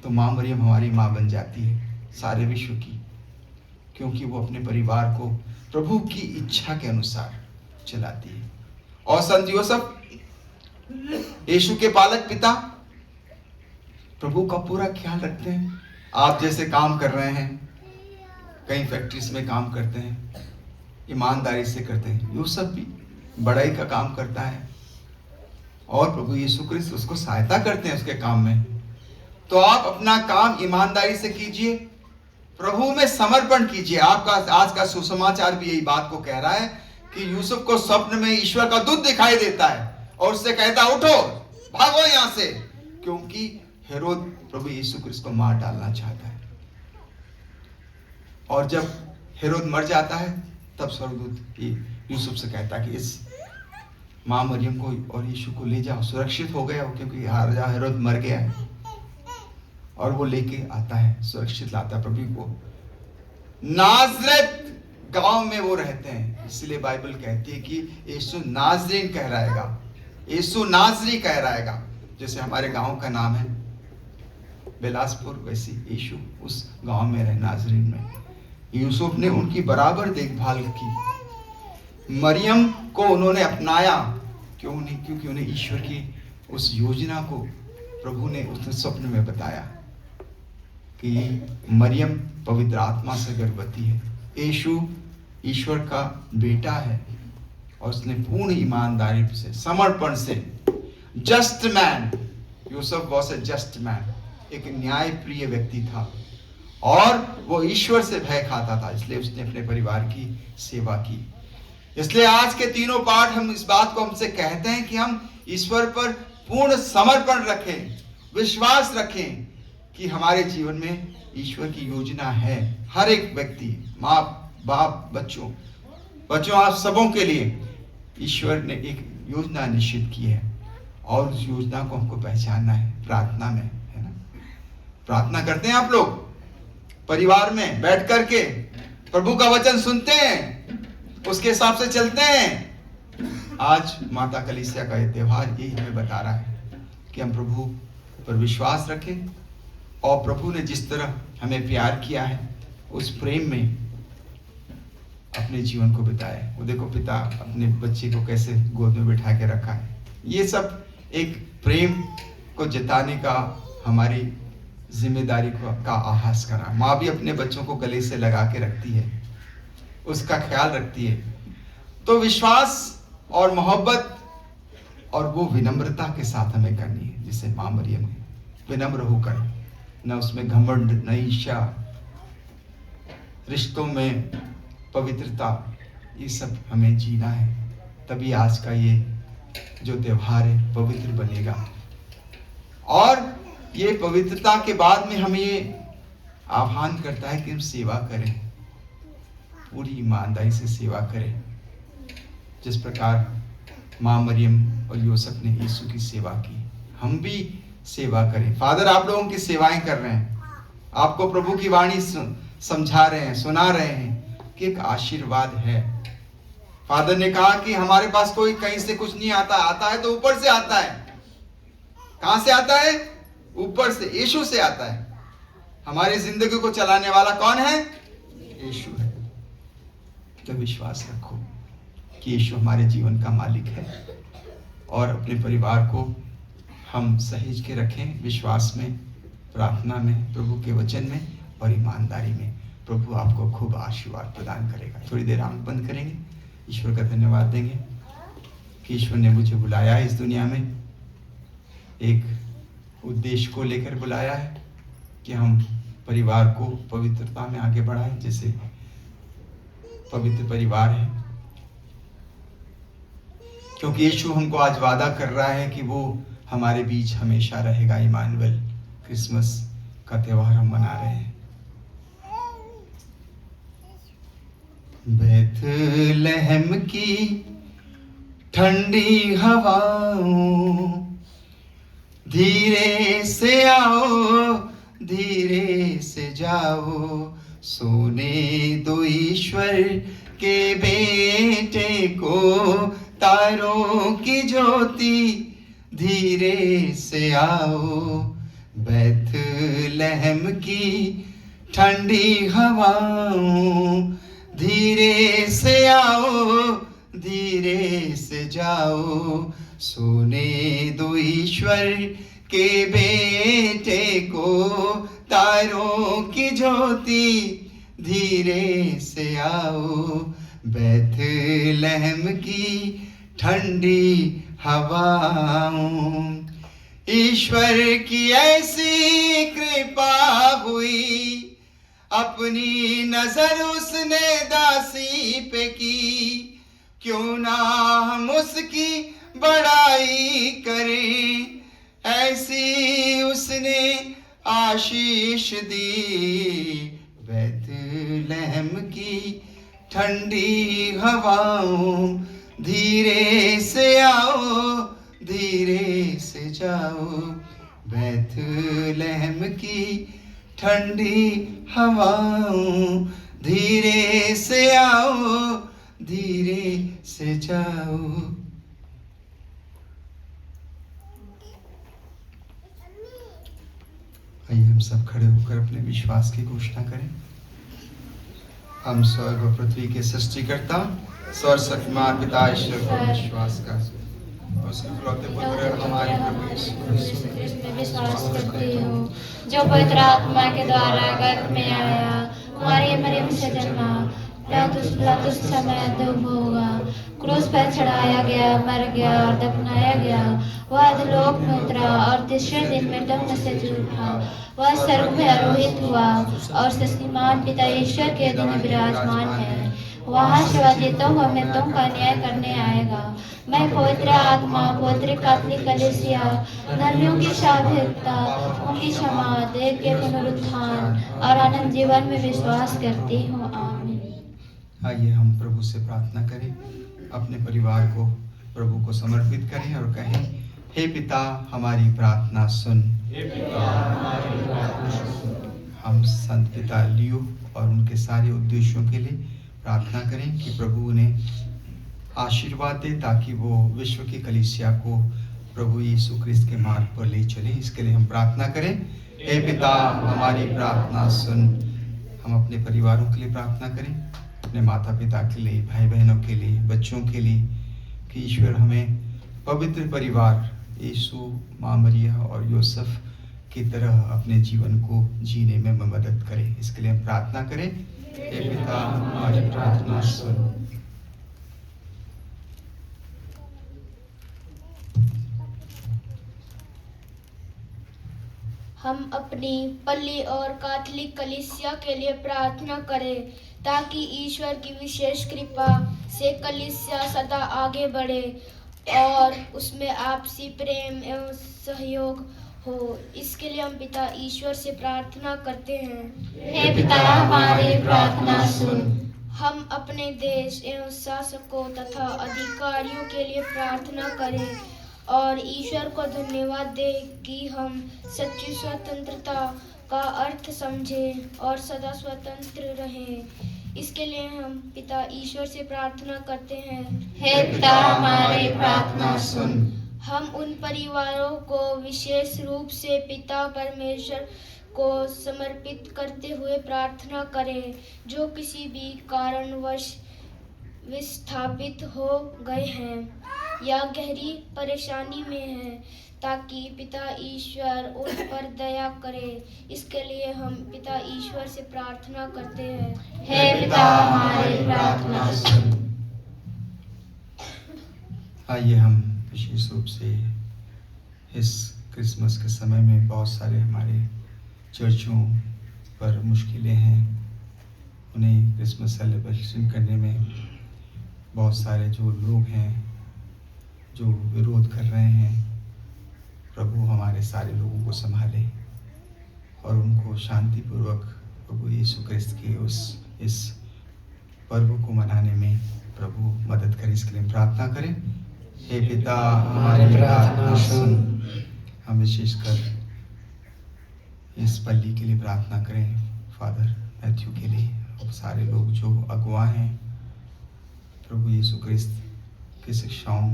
तो माँ मरियम हमारी माँ बन जाती है सारे विश्व की, क्योंकि वो अपने परिवार को प्रभु की इच्छा के अनुसार चलाती है। और संत यूसुफ, यीशु के पालक पिता, प्रभु का पूरा ख्याल रखते हैं। आप जैसे काम कर रहे हैं, कहीं फैक्ट्रीज में काम करते हैं, ईमानदारी से करते हैं, यूसुफ भी बड़ाई का काम करता है और प्रभु यीशु क्रिस्त उसको सहायता करते हैं उसके काम में। तो आप अपना काम ईमानदारी से कीजिए, प्रभु में समर्पण कीजिए। आपका आज का सुसमाचार भी यही बात को कह रहा है कि यूसुफ को स्वप्न में ईश्वर का दूत दिखाई देता है और उससे कहता, उठो, भागो यहां से, क्योंकि हेरोद प्रभु यीशु क्रिस्त को मार डालना चाहता है। और जब हेरोद मर जाता है, तब स्वर्गदूत यूसुफ से कहता कि इस माँ मरियम को और यीशु को ले जाओ, सुरक्षित हो गया हो, क्योंकि राजा हेरोद मर गया है। और वो लेके आता है, सुरक्षित लाता है प्रभु को। नाजरेत गांव में वो रहते हैं, इसलिए बाइबल कहती है कि यीशु नाजरीन कहलाएगा, यीशु नाजरी कहलाएगा। जैसे हमारे गांव का नाम है बिलासपुर, वैसे यीशु उस गांव में रहे, नाजरीन में। यूसुफ ने उनकी बराबर देखभाल की। मरियम को उन्होंने अपनाया, क्यों नहीं? क्योंकि उन्हें ईश्वर की उस योजना को प्रभु ने उसने स्वप्न में बताया कि मरियम पवित्र आत्मा से गर्भवती है, यीशु ईश्वर का बेटा है। और उसने पूर्ण ईमानदारी से, समर्पण से, just man, Yusuf was a just man, एक न्याय प्रिय व्यक्ति था और वो ईश्वर से भय खाता था, इसलिए उसने अपने परिवार की सेवा की। इसलिए आज के तीनों पाठ हम इस बात को हमसे कहते हैं कि हम ईश्वर पर पूर्ण समर्पण रखें, विश्वास रखें कि हमारे जीवन में ईश्वर की योजना है। हर एक व्यक्ति, माँ बाप, बच्चों आप सबों के लिए ईश्वर ने एक योजना निश्चित की है और उस योजना को हमको पहचानना है प्रार्थना में, है ना? प्रार्थना करते हैं आप लोग परिवार में बैठ करके, प्रभु का वचन सुनते हैं, उसके हिसाब से चलते हैं। आज माता कलीसिया का ये त्योहार यही हमें बता रहा है कि हम प्रभु पर विश्वास रखें और प्रभु ने जिस तरह हमें प्यार किया है उस प्रेम में अपने जीवन को बिताए। वो देखो पिता अपने बच्चे को कैसे गोद में बिठा के रखा है। ये सब एक प्रेम को जताने का हमारी जिम्मेदारी का आभास करा। माँ भी अपने बच्चों को गले से लगा के रखती है, उसका ख्याल रखती है। तो विश्वास और मोहब्बत और वो विनम्रता के साथ हमें करनी है, जिसे माँ मरियम ने विनम्र होकर, न उसमें घमंड न ईर्ष्या, रिश्तों में पवित्रता, ये सब हमें जीना है। तभी आज का ये जो त्योहार है पवित्र बनेगा। और ये पवित्रता के बाद में हमें ये आह्वान करता है कि हम सेवा करें, पूरी ईमानदारी से सेवा करें, जिस प्रकार माँ मरियम और यूसुफ ने यीशु की सेवा की, हम भी सेवा करें। फादर आप लोगों की सेवाएं कर रहे हैं, आपको प्रभु की वाणी समझा रहे हैं, सुना रहे हैं कि एक आशीर्वाद है। फादर ने कहा कि हमारे पास कोई कहीं से कुछ नहीं आता, आता है तो ऊपर से आता है। कहां से आता है? ऊपर से, यीशु से आता है। हमारी जिंदगी को चलाने वाला कौन है? यीशु है। तो विश्वास रखो कि यीशु हमारे जीवन का मालिक है और अपने परिवार को हम सहेज के रखें विश्वास में, प्रार्थना में, प्रभु के वचन में और ईमानदारी में। प्रभु आपको खूब आशीर्वाद प्रदान करेगा। थोड़ी देर आंख बंद करेंगे, ईश्वर का धन्यवाद देंगे कि ईश्वर ने मुझे बुलाया है इस दुनिया में, एक उद्देश्य को लेकर बुलाया है कि हम परिवार को पवित्रता में आगे बढ़ाएं, जैसे पवित्र परिवार है। क्योंकि यीशु हमको आज वादा कर रहा है कि वो हमारे बीच हमेशा रहेगा। इमानुएल, क्रिसमस का त्योहार हम मना रहे हैं। बैतलहम की ठंडी हवाओं, धीरे से आओ धीरे से जाओ, सोने दो ईश्वर के बेटे को तारों की ज्योति धीरे से आओ, बैतलहम की ठंडी हवाओं धीरे से आओ, धीरे से जाओ, सोने दो ईश्वर के बेटे को, तारों की ज्योति धीरे से आओ, बैतलहम की ठंडी हवाओं। ईश्वर की ऐसी कृपा हुई, अपनी नजर उसने दासी पे की, क्यों ना हम उसकी बड़ाई करें, ऐसी उसने आशीष दी। बैतलहम की ठंडी हवाओं धीरे से आओ, धीरे से जाओ, बैतलहम की ठंडी हवाओं धीरे से आओ, धीरे से जाओ। आइए हम सब खड़े होकर अपने विश्वास की घोषणा करें। हम स्वर्ग और पृथ्वी के सृष्टिकर्ता सर्वशक्तिमान पिता ईश्वर पर विश्वास कर और उसके इकलौते पुत्र हमारे प्रभु यीशु में विश्वास करती हूँ, जो पवित्र आत्मा के द्वारा गर्भ में आया, कुमारी मरियम से जन्मा, पिलातुस समय दुख होगा, क्रूस पर चढ़ाया गया, मर गया और दफनाया गया, वह अधोलोक में उतरा और तीसरे दिन मृतक में से जी उठा, वह स्वर्ग में आरोहित हुआ और शक्तिमान पिता ईश्वर के दिन विराजमान है, वहाँ शिवादितों व मृतों का न्याय करने आएगा। मैं पवित्र आत्मा, पवित्र कैथोलिक कलीसिया, धर्मियों की शांतिता, उनकी क्षमा, देह के पुनरुत्थान और अनंत जीवन में विश्वास करती हूँ। आमीन। आइए हम प्रभु से प्रार्थना करें, अपने परिवार को प्रभु को समर्पित करें और कहें, हे पिता हमारी प्रार्थना सुन। हम संत पिता लियो और उनके सारे उद्देश्यों के लिए प्रार्थना करें कि प्रभु उन्हें आशीर्वाद दे, ताकि वो विश्व की कलीसिया को प्रभु यीशु क्रिस्त के मार्ग पर ले चले। इसके लिए हम प्रार्थना करें, हे पिता हमारी प्रार्थना सुन। हम अपने परिवारों के लिए प्रार्थना करें, अपने माता पिता के लिए, भाई बहनों के लिए, बच्चों के लिए, कि ईश्वर हमें पवित्र परिवार यीशु, माँ मरिया और यूसुफ की तरह अपने जीवन को जीने में मदद करे। इसके लिए हम प्रार्थना करें, हे पिता हमारी प्रार्थना सुन। हम अपनी पल्ली और कैथोलिक कलीसिया के लिए प्रार्थना करें, ताकि ईश्वर की विशेष कृपा से कलीसिया सदा आगे बढ़े और उसमें आपसी प्रेम एवं सहयोग हो। इसके लिए हम पिता ईश्वर से प्रार्थना करते हैं, हे पिता हमारी प्रार्थना सुन। हम अपने देश एवं शासकों तथा अधिकारियों के लिए प्रार्थना करें और ईश्वर को धन्यवाद दें कि हम सच्ची स्वतंत्रता का अर्थ समझें और सदा स्वतंत्र रहें। इसके लिए हम पिता ईश्वर से प्रार्थना करते हैं, हे पिता हमारी प्रार्थना सुन। हम उन परिवारों को विशेष रूप से पिता परमेश्वर को समर्पित करते हुए प्रार्थना करें, जो किसी भी कारणवश विस्थापित हो गए हैं या गहरी परेशानी में हैं, ताकि पिता ईश्वर उन पर दया करे। इसके लिए हम पिता ईश्वर से प्रार्थना करते हैं, हे पिता हमारी प्रार्थना सुन। आइए हम विशेष रूप से इस क्रिसमस के समय में बहुत सारे हमारे चर्चों पर मुश्किलें हैं, उन्हें क्रिसमस सेलिब्रेशन करने में बहुत सारे जो लोग हैं जो विरोध कर रहे हैं, प्रभु हमारे सारे लोगों को संभाले और उनको शांतिपूर्वक प्रभु यीशु क्रिस्त के इस पर्व को मनाने में प्रभु मदद करे। इसके लिए प्रार्थना करें, हे पिता हमारी प्रार्थना सुन। हम विशेषकर इस पल्ली के लिए प्रार्थना करें, फादर मैथ्यू के लिए और सारे लोग जो अगुवा हैं प्रभु यीशु क्रिस्त की शिक्षाओं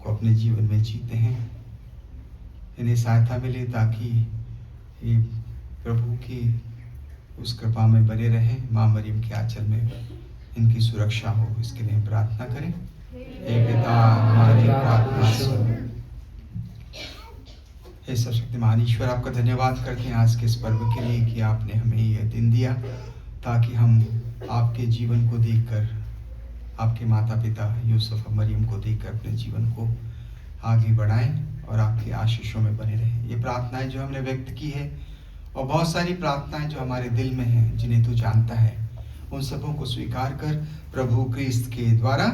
को अपने जीवन में जीते हैं। इन्हें सहायता मिले ताकि ये प्रभु की उस कृपा में बने रहें। माँ मरियम के आंचल में इनकी सुरक्षा हो, इसके लिए प्रार्थना करें। हे पिता हमारी प्रार्थना सुनो। हे सर्वशक्तिमान ईश्वर, आपका धन्यवाद करते हैं आज के इस पर्व के लिए कि आपने हमें यह दिन दिया ताकि हम आपके जीवन को देखकर, आपके माता पिता यूसुफ और मरियम को देखकर अपने जीवन को आगे बढ़ाएं और आपके आशीषों में बने रहें। ये प्रार्थनाएं जो हमने व्यक्त की है और बहुत सारी प्रार्थनाएं जो हमारे दिल में हैं, जिन्हें तू जानता है, उन सबों को स्वीकार कर प्रभु क्रिस्त के द्वारा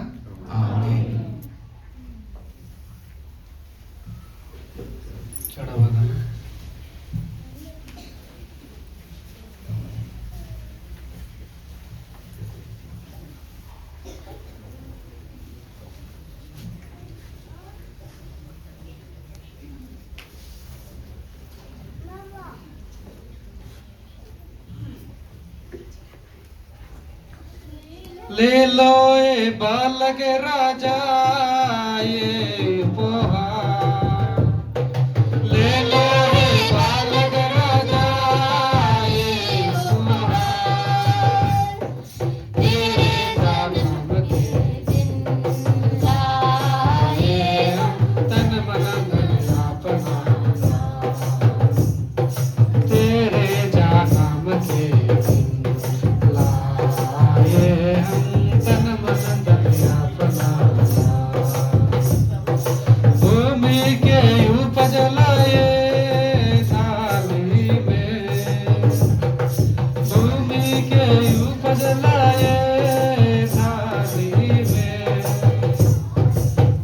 आमीन। चढ़ावा गाना। ले लो ए बालक राजा ये उपहार, ले लो ए बालक राजा ये उपहार, तेरे नाम के दिन लाए तन मन धन अपना, तेरे नाम के दिन लाए हम तन मन धन अपना। भूमि के उपज लाए थाली में, भूमि के उपज लाए थाली में,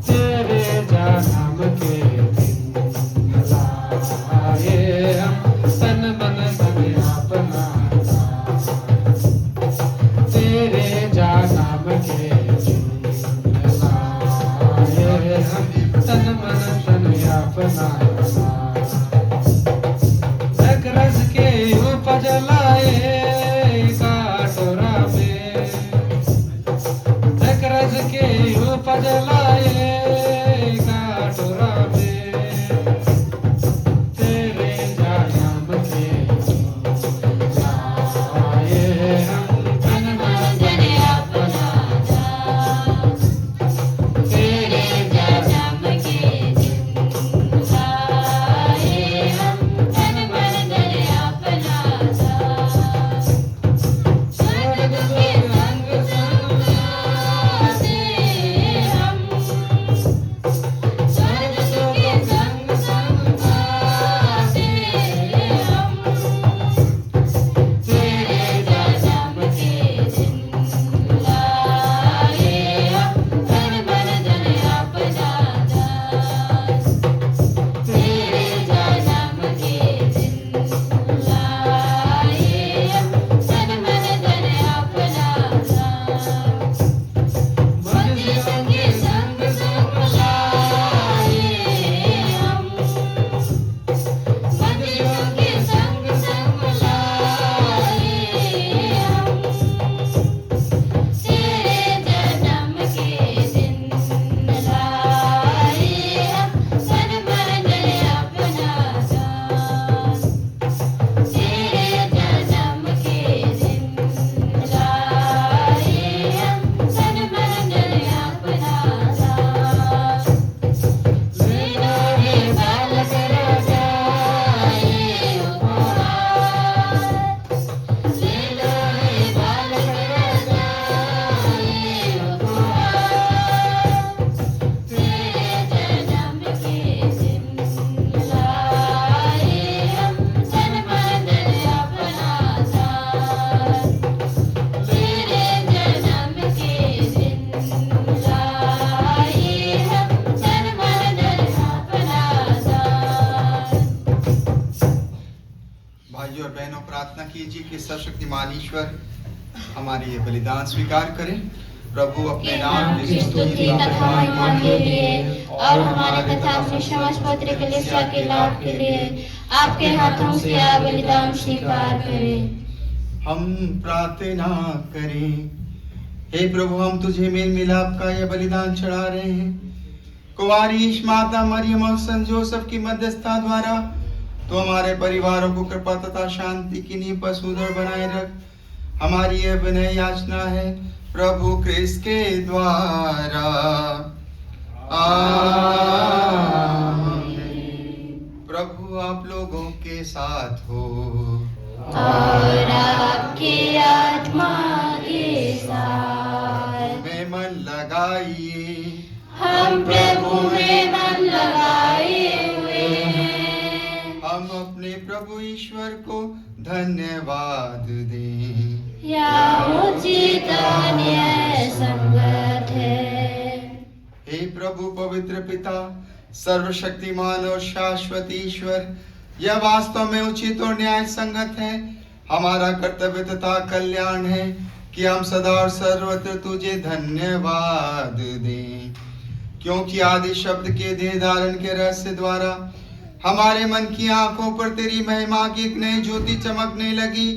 तेरे जन्म के दिन लाए हम तन मन धन अपना, तेरे जन्म के दिन लाए हम तन मन धन अपना। रस के उपज लाए काटोरा में, रस के उपज लाए काटोरा में, तेरे जन्म के लाए हम तन मन धन अपना, तेरे जन्म के दिन लाए हम तन मन धन अपना। स्वर्ग के संग संग गाते हम, स्वर्ग के संग संग गाते हम, तेरे जन्म के दिन लाए हम तन मन धन अपना, तेरे जन्म के दिन लाए हम तन मन धन अपना। मनुष्यों के संग संग लाए हम, मनुष्यों के संग संग लाए हम, तेरे जन्म के दिन लाए हम तन मन धन अपना, तेरे जन्म के दिन लाए हम तन मन धन अपना। ले लो हे बालक राजा ये उपहार, ले लो हे बालक राजा ये उपहार, तेरे जन्म के दिन लाए हम तन मन धन अपना, तेरे जन्म के दिन लाए हम तन मन धन अपना। भाइयों और बहनों, प्रार्थना कीजिए कि सर्वशक्तिमान ईश्वर हमारे ये बलिदान स्वीकार करें। प्रभु अपने नाम की स्तुति तथा महिमा के लिए और हमारे तथा अपने समाज पत्र के लिए के लाभ के लिए आपके हाथों से यह बलिदान स्वीकार करें। हम प्रार्थना करें। हे प्रभु, हम तुझे मेल मिलाप का यह बलिदान चढ़ा रहे हैं। कुंवारी माता मरियम और संत जोसेफ की मध्यस्थता द्वारा तो हमारे परिवारों को कृपा तथा शांति की नींव पर सुदृढ़ बनाए रख। हमारी यह विनय याचना है प्रभु क्रिस्त के द्वारा। आमीन। प्रभु आप लोगों के साथ हो और आपकी आत्मा के साथ। में मन लगाइए, हम प्रभु में मन लगाए हुए हैं। हम अपने प्रभु ईश्वर को धन्यवाद दें। यह उचित और न्याय संगत है। हे प्रभु पवित्र पिता, सर्वशक्तिमान और शाश्वत ईश्वर, यह वास्तव में उचित और न्याय संगत है। हमारा कर्तव्य तथा कल्याण है कि हम सदा और सर्वत्र तुझे धन्यवाद दें, क्योंकि आदि शब्द के देह धारण के रहस्य द्वारा हमारे मन की आंखों पर तेरी महिमा की एक नई ज्योति चमकने लगी,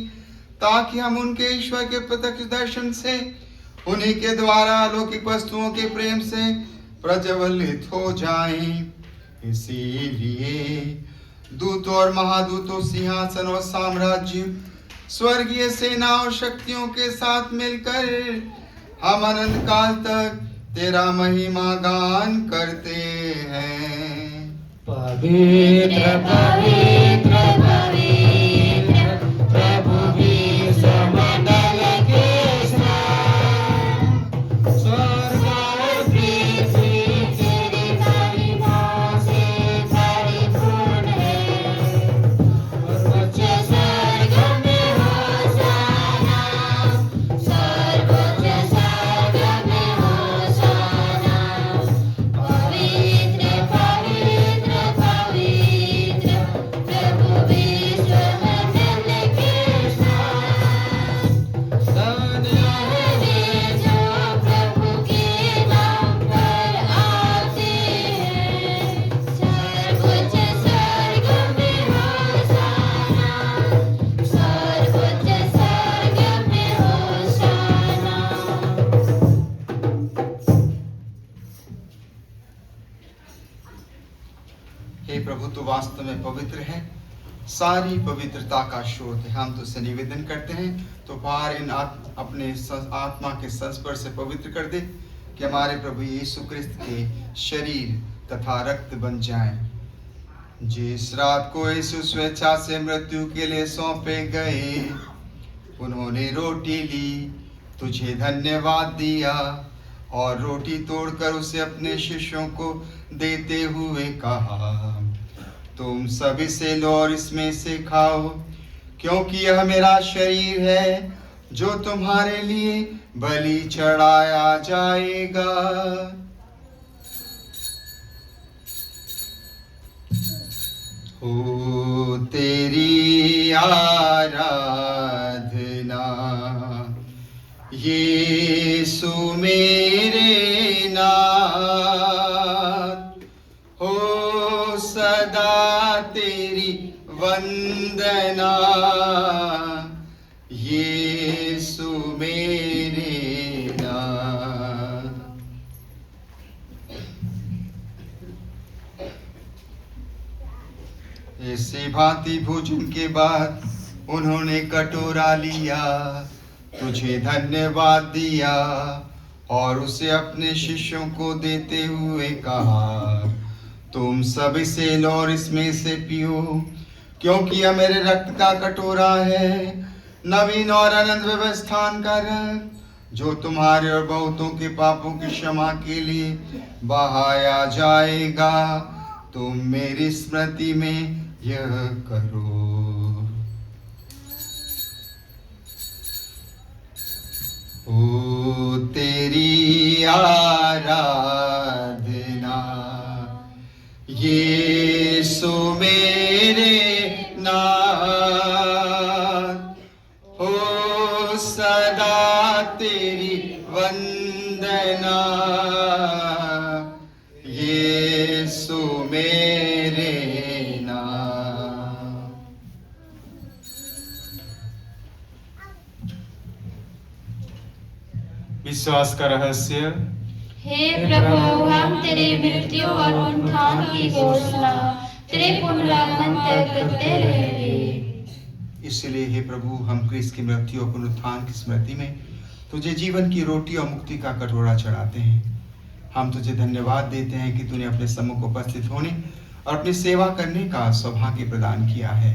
ताकि हम उनके ईश्वर के प्रत्यक्ष दर्शन से, उन्हीं के द्वारा अलौकिक वस्तुओं के प्रेम से प्रज्वलित हो जाएं। इसीलिए दूतों और महादूतों, सिंहासन और साम्राज्य, स्वर्गीय सेना और शक्तियों के साथ मिलकर हम अनंत काल तक तेरा महिमा गान करते हैं। पवित्र पवित्र पवित्र प्रभु विश्वमंडल के स्वामी, स्वर्ग और पृथ्वी तेरी महिमा से परिपूर्ण है। सर्वोच्च स्वर्ग में होशाना, सर्वोच्च स्वर्ग में होशाना। पवित्र पवित्र पवित्र प्रभु विश्वमंडल के स्वामी, धन्य है वे जो प्रभु के नाम पर आते हैं। सर्वोच्च स्वर्ग में होशाना, सर्वोच्च स्वर्ग में होशाना। हे प्रभु, तू वास्तव में पवित्र है, सारी पवित्रता का स्रोत है। हम तुझसे निवेदन करते हैं तो बाहर इन अपने आत्मा के संस्पर्श से पवित्र कर दे, कि हमारे प्रभु यीशु क्रिस्त के शरीर तथा रक्त बन जाएं। जिस रात को यीशु स्वेच्छा से मृत्यु के लिए सौंपे गए, उन्होंने रोटी ली, तुझे धन्यवाद दिया और रोटी तोड़कर उसे अपने शिष्यों को देते हुए कहा, तुम सभी से लो और इसमें से खाओ, क्योंकि यह मेरा शरीर है जो तुम्हारे लिए बलि चढ़ाया जाएगा। हो तेरी आराधना यीशु मेरे नाथ, हो सदा तेरी वंदना यीशु मेरे नाथ। ऐसे भांति भोजन के बाद उन्होंने कटोरा लिया, तुझे धन्यवाद दिया और उसे अपने शिष्यों को देते हुए कहा, तुम सब इसे लो और इसमें से पियो, क्योंकि यह मेरे रक्त का कटोरा है, नवीन और अनंत व्यवस्थान का रक्त, जो तुम्हारे और बहुतों के पापों की क्षमा के लिए बहाया जाएगा। तुम मेरी स्मृति में यह करो। ओ तेरी आराधना यीशु मेरे नाथ, हो सदा तेरी वंदना यीशु मेरे नाथ। विश्वास का रहस्य। हे प्रभु, हम तेरी मृत्यु और उत्थान की घोषणा तेरे पुनरागमन तक करते रहेंगे। इसलिए हे प्रभु, हम क्रिस्त की मृत्यु और पुनरुत्थान की स्मृति में तुझे जीवन की रोटी और मुक्ति का कटोरा चढ़ाते हैं। हम तुझे धन्यवाद देते हैं कि तूने अपने सम्मुख उपस्थित होने और अपनी सेवा करने का सौभाग्य प्रदान किया है।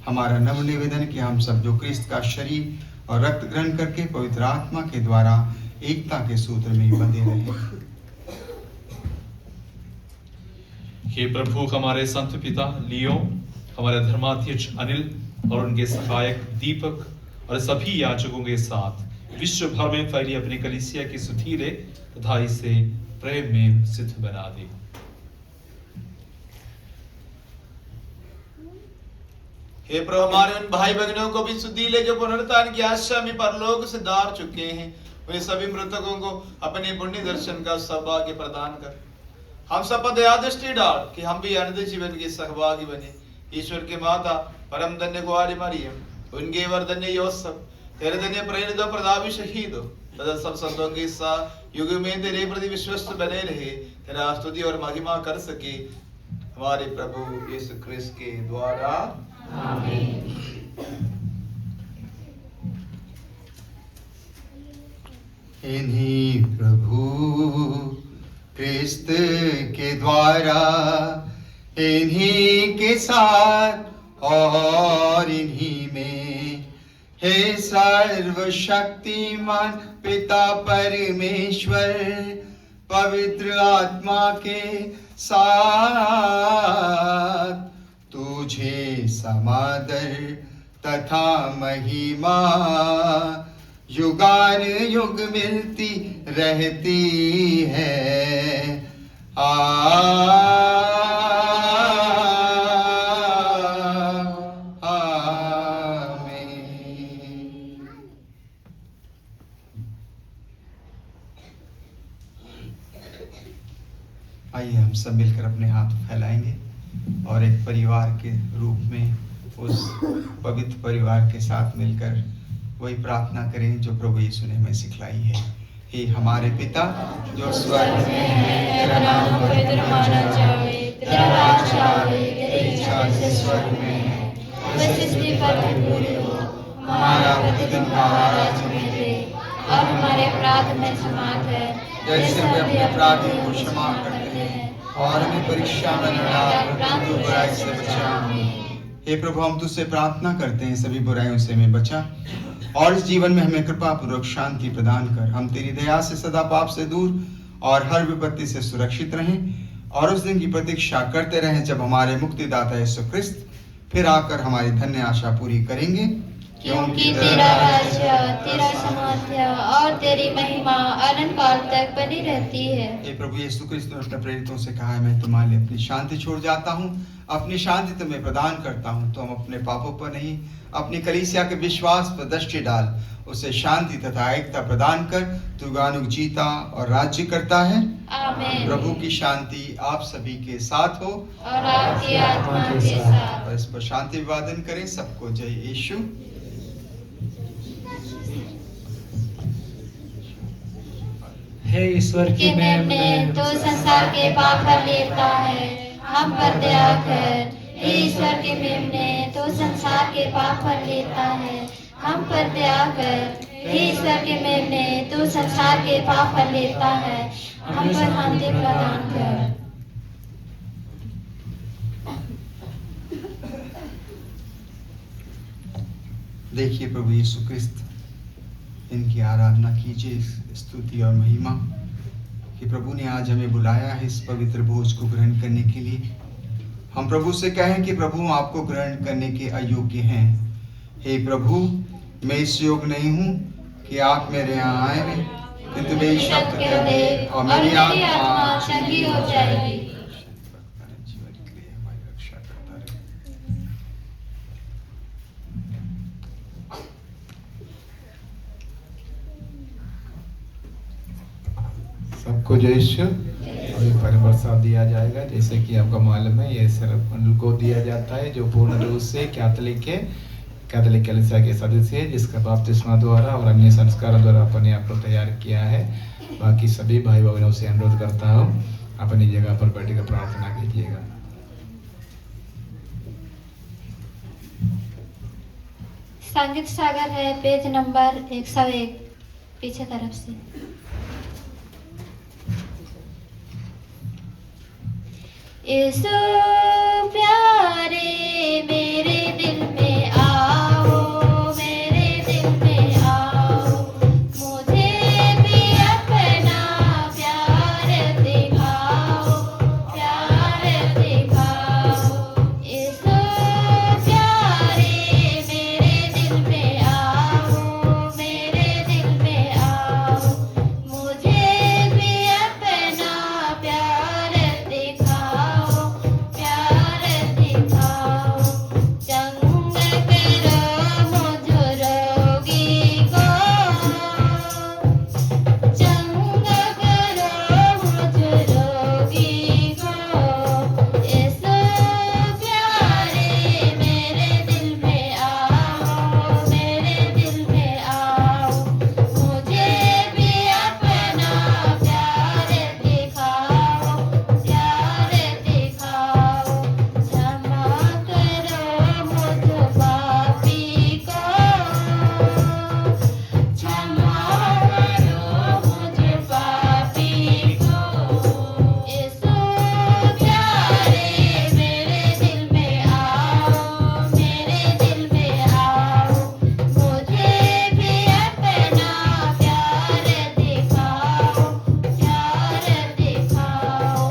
हमारा नम्र निवेदन कि हम सब जो क्रिस्त का शरीर और रक्त ग्रहण करके पवित्र आत्मा के द्वारा एकता के सूत्र में बंधे रहे। हे प्रभु, हमारे संत पिता लियो, हमारे धर्माध्यक्ष अनिल और उनके सहायक दीपक और सभी याचकों के साथ विश्व भर में फैली अपनी कलीसिया की सुधीरे तथा इसे प्रेम में सिद्ध बना दे। हे प्रभु, हमारे उन भाई बहनों को भी सुधीले जो पुनरुत्थान की आशा में परलोक से दार चुके हैं, उन सभी मृतकों को अपने पुण्य दर्शन का सौभाग्य प्रदान कर। हम सब पर दया दृष्टि डाल कि हम भी अनंत जीवन के सहभागी बने। ईश्वर की माता परम धन्य कुंवारी मरियम, उनके वरधन्य योसेफ, तेरे धन्य प्रेरित और प्रतापी शहीद हो तथा सब संतों के साथ युग में तेरे प्रति विश्वस्त बने रहे, तेरा स्तुति और महिमा कर सके हमारे प्रभु यीशु क्रिस्त के द्वारा। आमीन। इन्हीं प्रभु क्रिस्त के द्वारा, इन्हीं के साथ और इन्हीं में, हे सर्वशक्तिमान पिता परमेश्वर, पवित्र आत्मा के साथ तुझे समादर तथा महिमा युगान युग मिलती रहती है। आइए हम सब मिलकर अपने हाथ फैलाएंगे और एक परिवार के रूप में उस पवित्र परिवार के साथ मिलकर वही प्रार्थना करें जो प्रभु यीशु ने हमें सिखलाई है। हे हमारे पिता जो स्वर्ग में है, तेरा नाम पवित्र माना जाए, तेरा राज्य आए, तेरी इच्छा जैसे स्वर्ग में है वैसे पृथ्वी पर भी पूरी हो। हमारा प्रतिदिन का आहार आज हमें दे और हमारे अपराध में क्षमा कर जैसे हम अपने अपराधियों को क्षमा करते हैं, और हमें परीक्षा में न डाल परंतु बुराई से बचा। हे प्रभु, हम तुझसे प्रार्थना करते हैं सभी बुराइयों से हमें बचा और इस जीवन में हमें कृपा पूर्वक शांति प्रदान कर। हम तेरी दया से सदा पाप से दूर और हर विपत्ति से सुरक्षित रहें और उस दिन की प्रतीक्षा करते रहें जब हमारे मुक्तिदाता यीशु क्रिस्त फिर आकर हमारी धन्य आशा पूरी करेंगे, क्योंकि तेरा राज्य, तेरा सामर्थ्य और तेरी महिमा अनंत काल तक बनी रहती है। हे प्रभु यीशु क्रिस्त ने अपने प्रेरितों से कहा है, मैं तुम्हारे लिए अपनी शांति छोड़ जाता हूँ, अपनी शांति तुम्हें प्रदान करता हूँ। तो हम अपने पापों पर नहीं, अपनी कलीसिया के विश्वास पर दृष्टि डाल, उसे शांति तथा एकता प्रदान कर तू गानुग जीता और राज्य करता है। आमीन। प्रभु की शांति आप सभी के साथ हो और आपकी आत्मा के साथ। और इस पर शांति विवादन करें। सबको जय यीशु। हे ईश्वर की मेमने, तो संसार के पाप हर लेता है, हम पर दया कर। हे ईश्वर के मेमने, तो संसार के पाप हर लेता है, हम पर दया कर। हे ईश्वर के मेमने, तो संसार के पाप हर लेता है, हम पर शांति प्रदान कर। देखिए प्रभु यीशु क्रिस्त, इनकी आराधना कीजिए, स्तुति और महिमा कि प्रभु ने आज हमें बुलाया है इस पवित्र भोज को ग्रहण करने के लिए। हम प्रभु से कहें कि प्रभु आपको ग्रहण करने के अयोग्य हैं। हे प्रभु, मैं इस योग्य नहीं हूँ कि आप मेरे यहाँ आए, किंतु मेरी शब्द कह दे और मेरी आत्मा चंगी हो जाएगी। जीवन के लिए हमारी रक्षा करता रहे। सबको जय यीशु। अभी प्रसाद दिया जाएगा, जैसे कि आपको मालूम है ये सिर्फ उनको दिया जाता है जो पूर्ण रूप से कैथोलिक के कैथोलिक कलीसिया के सदस्य है, जिसका बपतिस्मा द्वारा और अन्य संस्कारों द्वारा अपने आप को तैयार किया है। बाकी सभी भाई बहनों से अनुरोध करता हूँ, अपनी जगह पर बैठकर प्रार्थना कीजिएगा। संगीत सागर है पेज नंबर 101 पीछे तरफ से। यीशु प्यारे मेरे दिल में आओ, मेरे दिल में आओ, मुझे भी अपना प्यार दिखाओ, प्यार दिखाओ। यीशु प्यारे मेरे दिल में आओ, मेरे दिल में आओ, मुझे भी अपना प्यार दिखाओ, प्यार दिखाओ। चंग करो मुझ रोगी को, चंग करो मुझ रोगी को। यीशु प्यारे मेरे दिल में आओ, मेरे दिल में आओ, मुझे भी अपना प्यार दिखाओ, प्यार दिखाओ। क्षमा करो मुझ पापी को, क्षमा करो मुझ पापी को। यीशु प्यारे मेरे दिल में आओ, मेरे दिल में आओ, मुझे भी अपना प्यार दिखाओ, प्यार दिखाओ।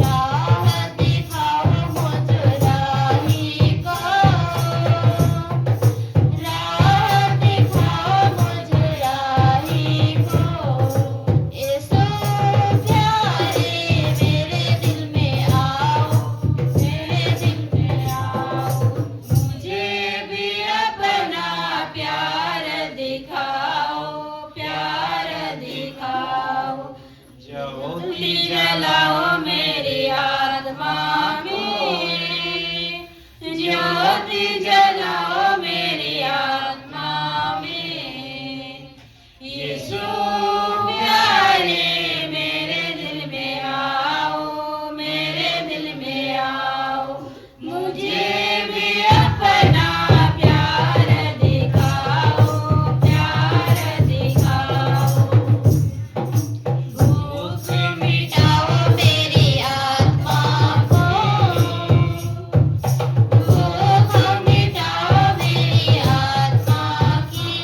राह दिखाओ मुझ राही को, राह दिखाओ मुझ राही को। यीशु प्यारे मेरे दिल में आओ, मेरे दिल में आओ, मुझे भी अपना प्यार दिखाओ, प्यार दिखाओ। ज्योति जलाओ मेरी आत्मा में, ज्योति जलाओ मेरी आत्मा में। यीशु प्यारे मेरे दिल में आओ, मेरे दिल में आओ, मुझे भी अपना प्यार दिखाओ, प्यार दिखाओ। भूख मिटाओ मेरी आत्मा को, भूख मिटाओ मेरी आत्मा की।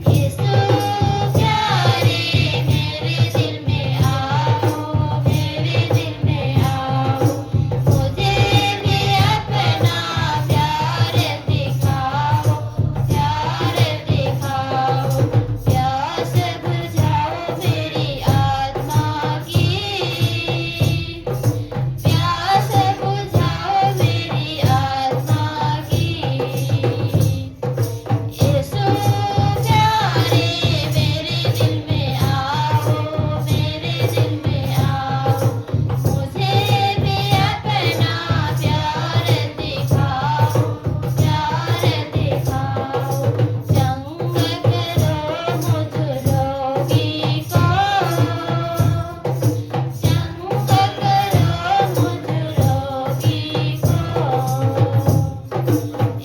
यीशु प्यारे मेरे दिल में आओ, मेरे दिल में आओ, मुझे भी अपना प्यार दिखाओ, प्यार दिखाओ। प्यास बुझाओ मेरी आत्मा की, प्यास बुझाओ मेरी आत्मा की। यीशु प्यारे मेरे दिल में आओ, मेरे दिल में आओ, मुझे भी अपना प्यार दिखाओ, प्यार दिखाओ। चंग करो मुझ रोगी को, चंग करो मुझ रोगी को।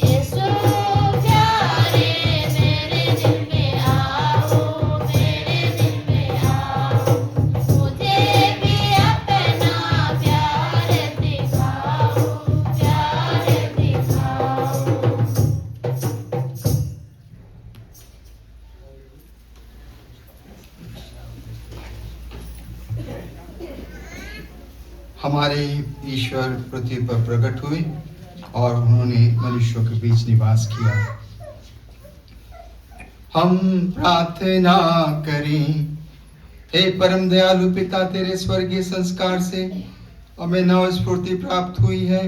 यीशु प्यारे मेरे दिल में आओ, मेरे दिल में आओ, मुझे भी अपना प्यार दिखाओ, प्यार दिखाओ। हमारे ईश्वर पृथ्वी पर प्रकट हुए और उन्होंने मनुष्यों के बीच निवास किया। हम प्रार्थना करें। हे परम दयालु पिता, तेरे स्वर्गीय संस्कार से हमें नव स्फूर्ति प्राप्त हुई है।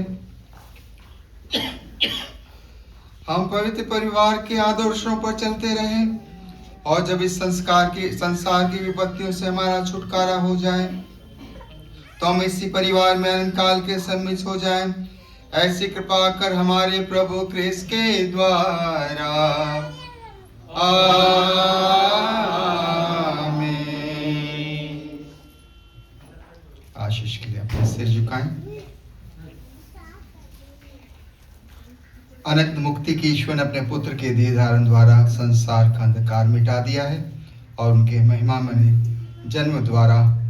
हम पवित्र परिवार के आदर्शों पर चलते रहें और जब इस संसार की विपत्तियों से हमारा छुटकारा हो जाए तो हम इसी परिवार में अनंत काल के सम्मिलित हो जाएं। ऐसी कृपा कर हमारे प्रभु क्रिस्त के द्वारा। आमीन। आशीष के लिए अपने सिर झुकाएं। अनंत मुक्ति की ईश्वर ने अपने पुत्र के देह धारण द्वारा संसार का अंधकार मिटा दिया है और उनके महिमा में जन्म द्वारा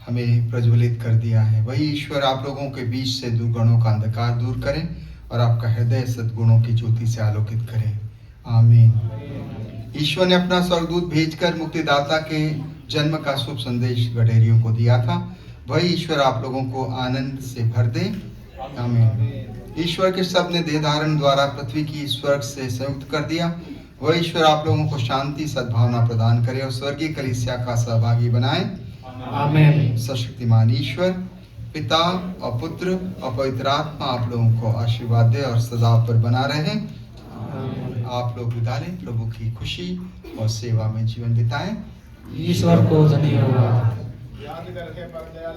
हमें प्रज्वलित कर दिया है। वही ईश्वर आप लोगों के बीच से दुर्गुणों का अंधकार दूर करें और आपका हृदय सद्गुणों की ज्योति से आलोकित करें। आमीन। ईश्वर ने अपना स्वर्गदूत भेजकर मुक्तिदाता के जन्म का शुभ संदेश गडेरियों को दिया था। वही ईश्वर आप लोगों को आनंद से भर दे। आमीन। ईश्वर के शब्द ने देह धारण द्वारा पृथ्वी की स्वर्ग से संयुक्त कर दिया। वह ईश्वर आप लोगों को शांति सद्भावना प्रदान करे और स्वर्गीय कलीसिया का सहभागी बनाए। आमीन। सशक्तिमान ईश्वर पिता और पुत्र और पवित्र आत्मा आप लोगों को आशीर्वाद दे और सदा पर बना रहे। आप लोग विदा लें। प्रभु की खुशी और सेवा में जीवन बिताएं। ईश्वर को धन्यवाद। याद करके पर दयालु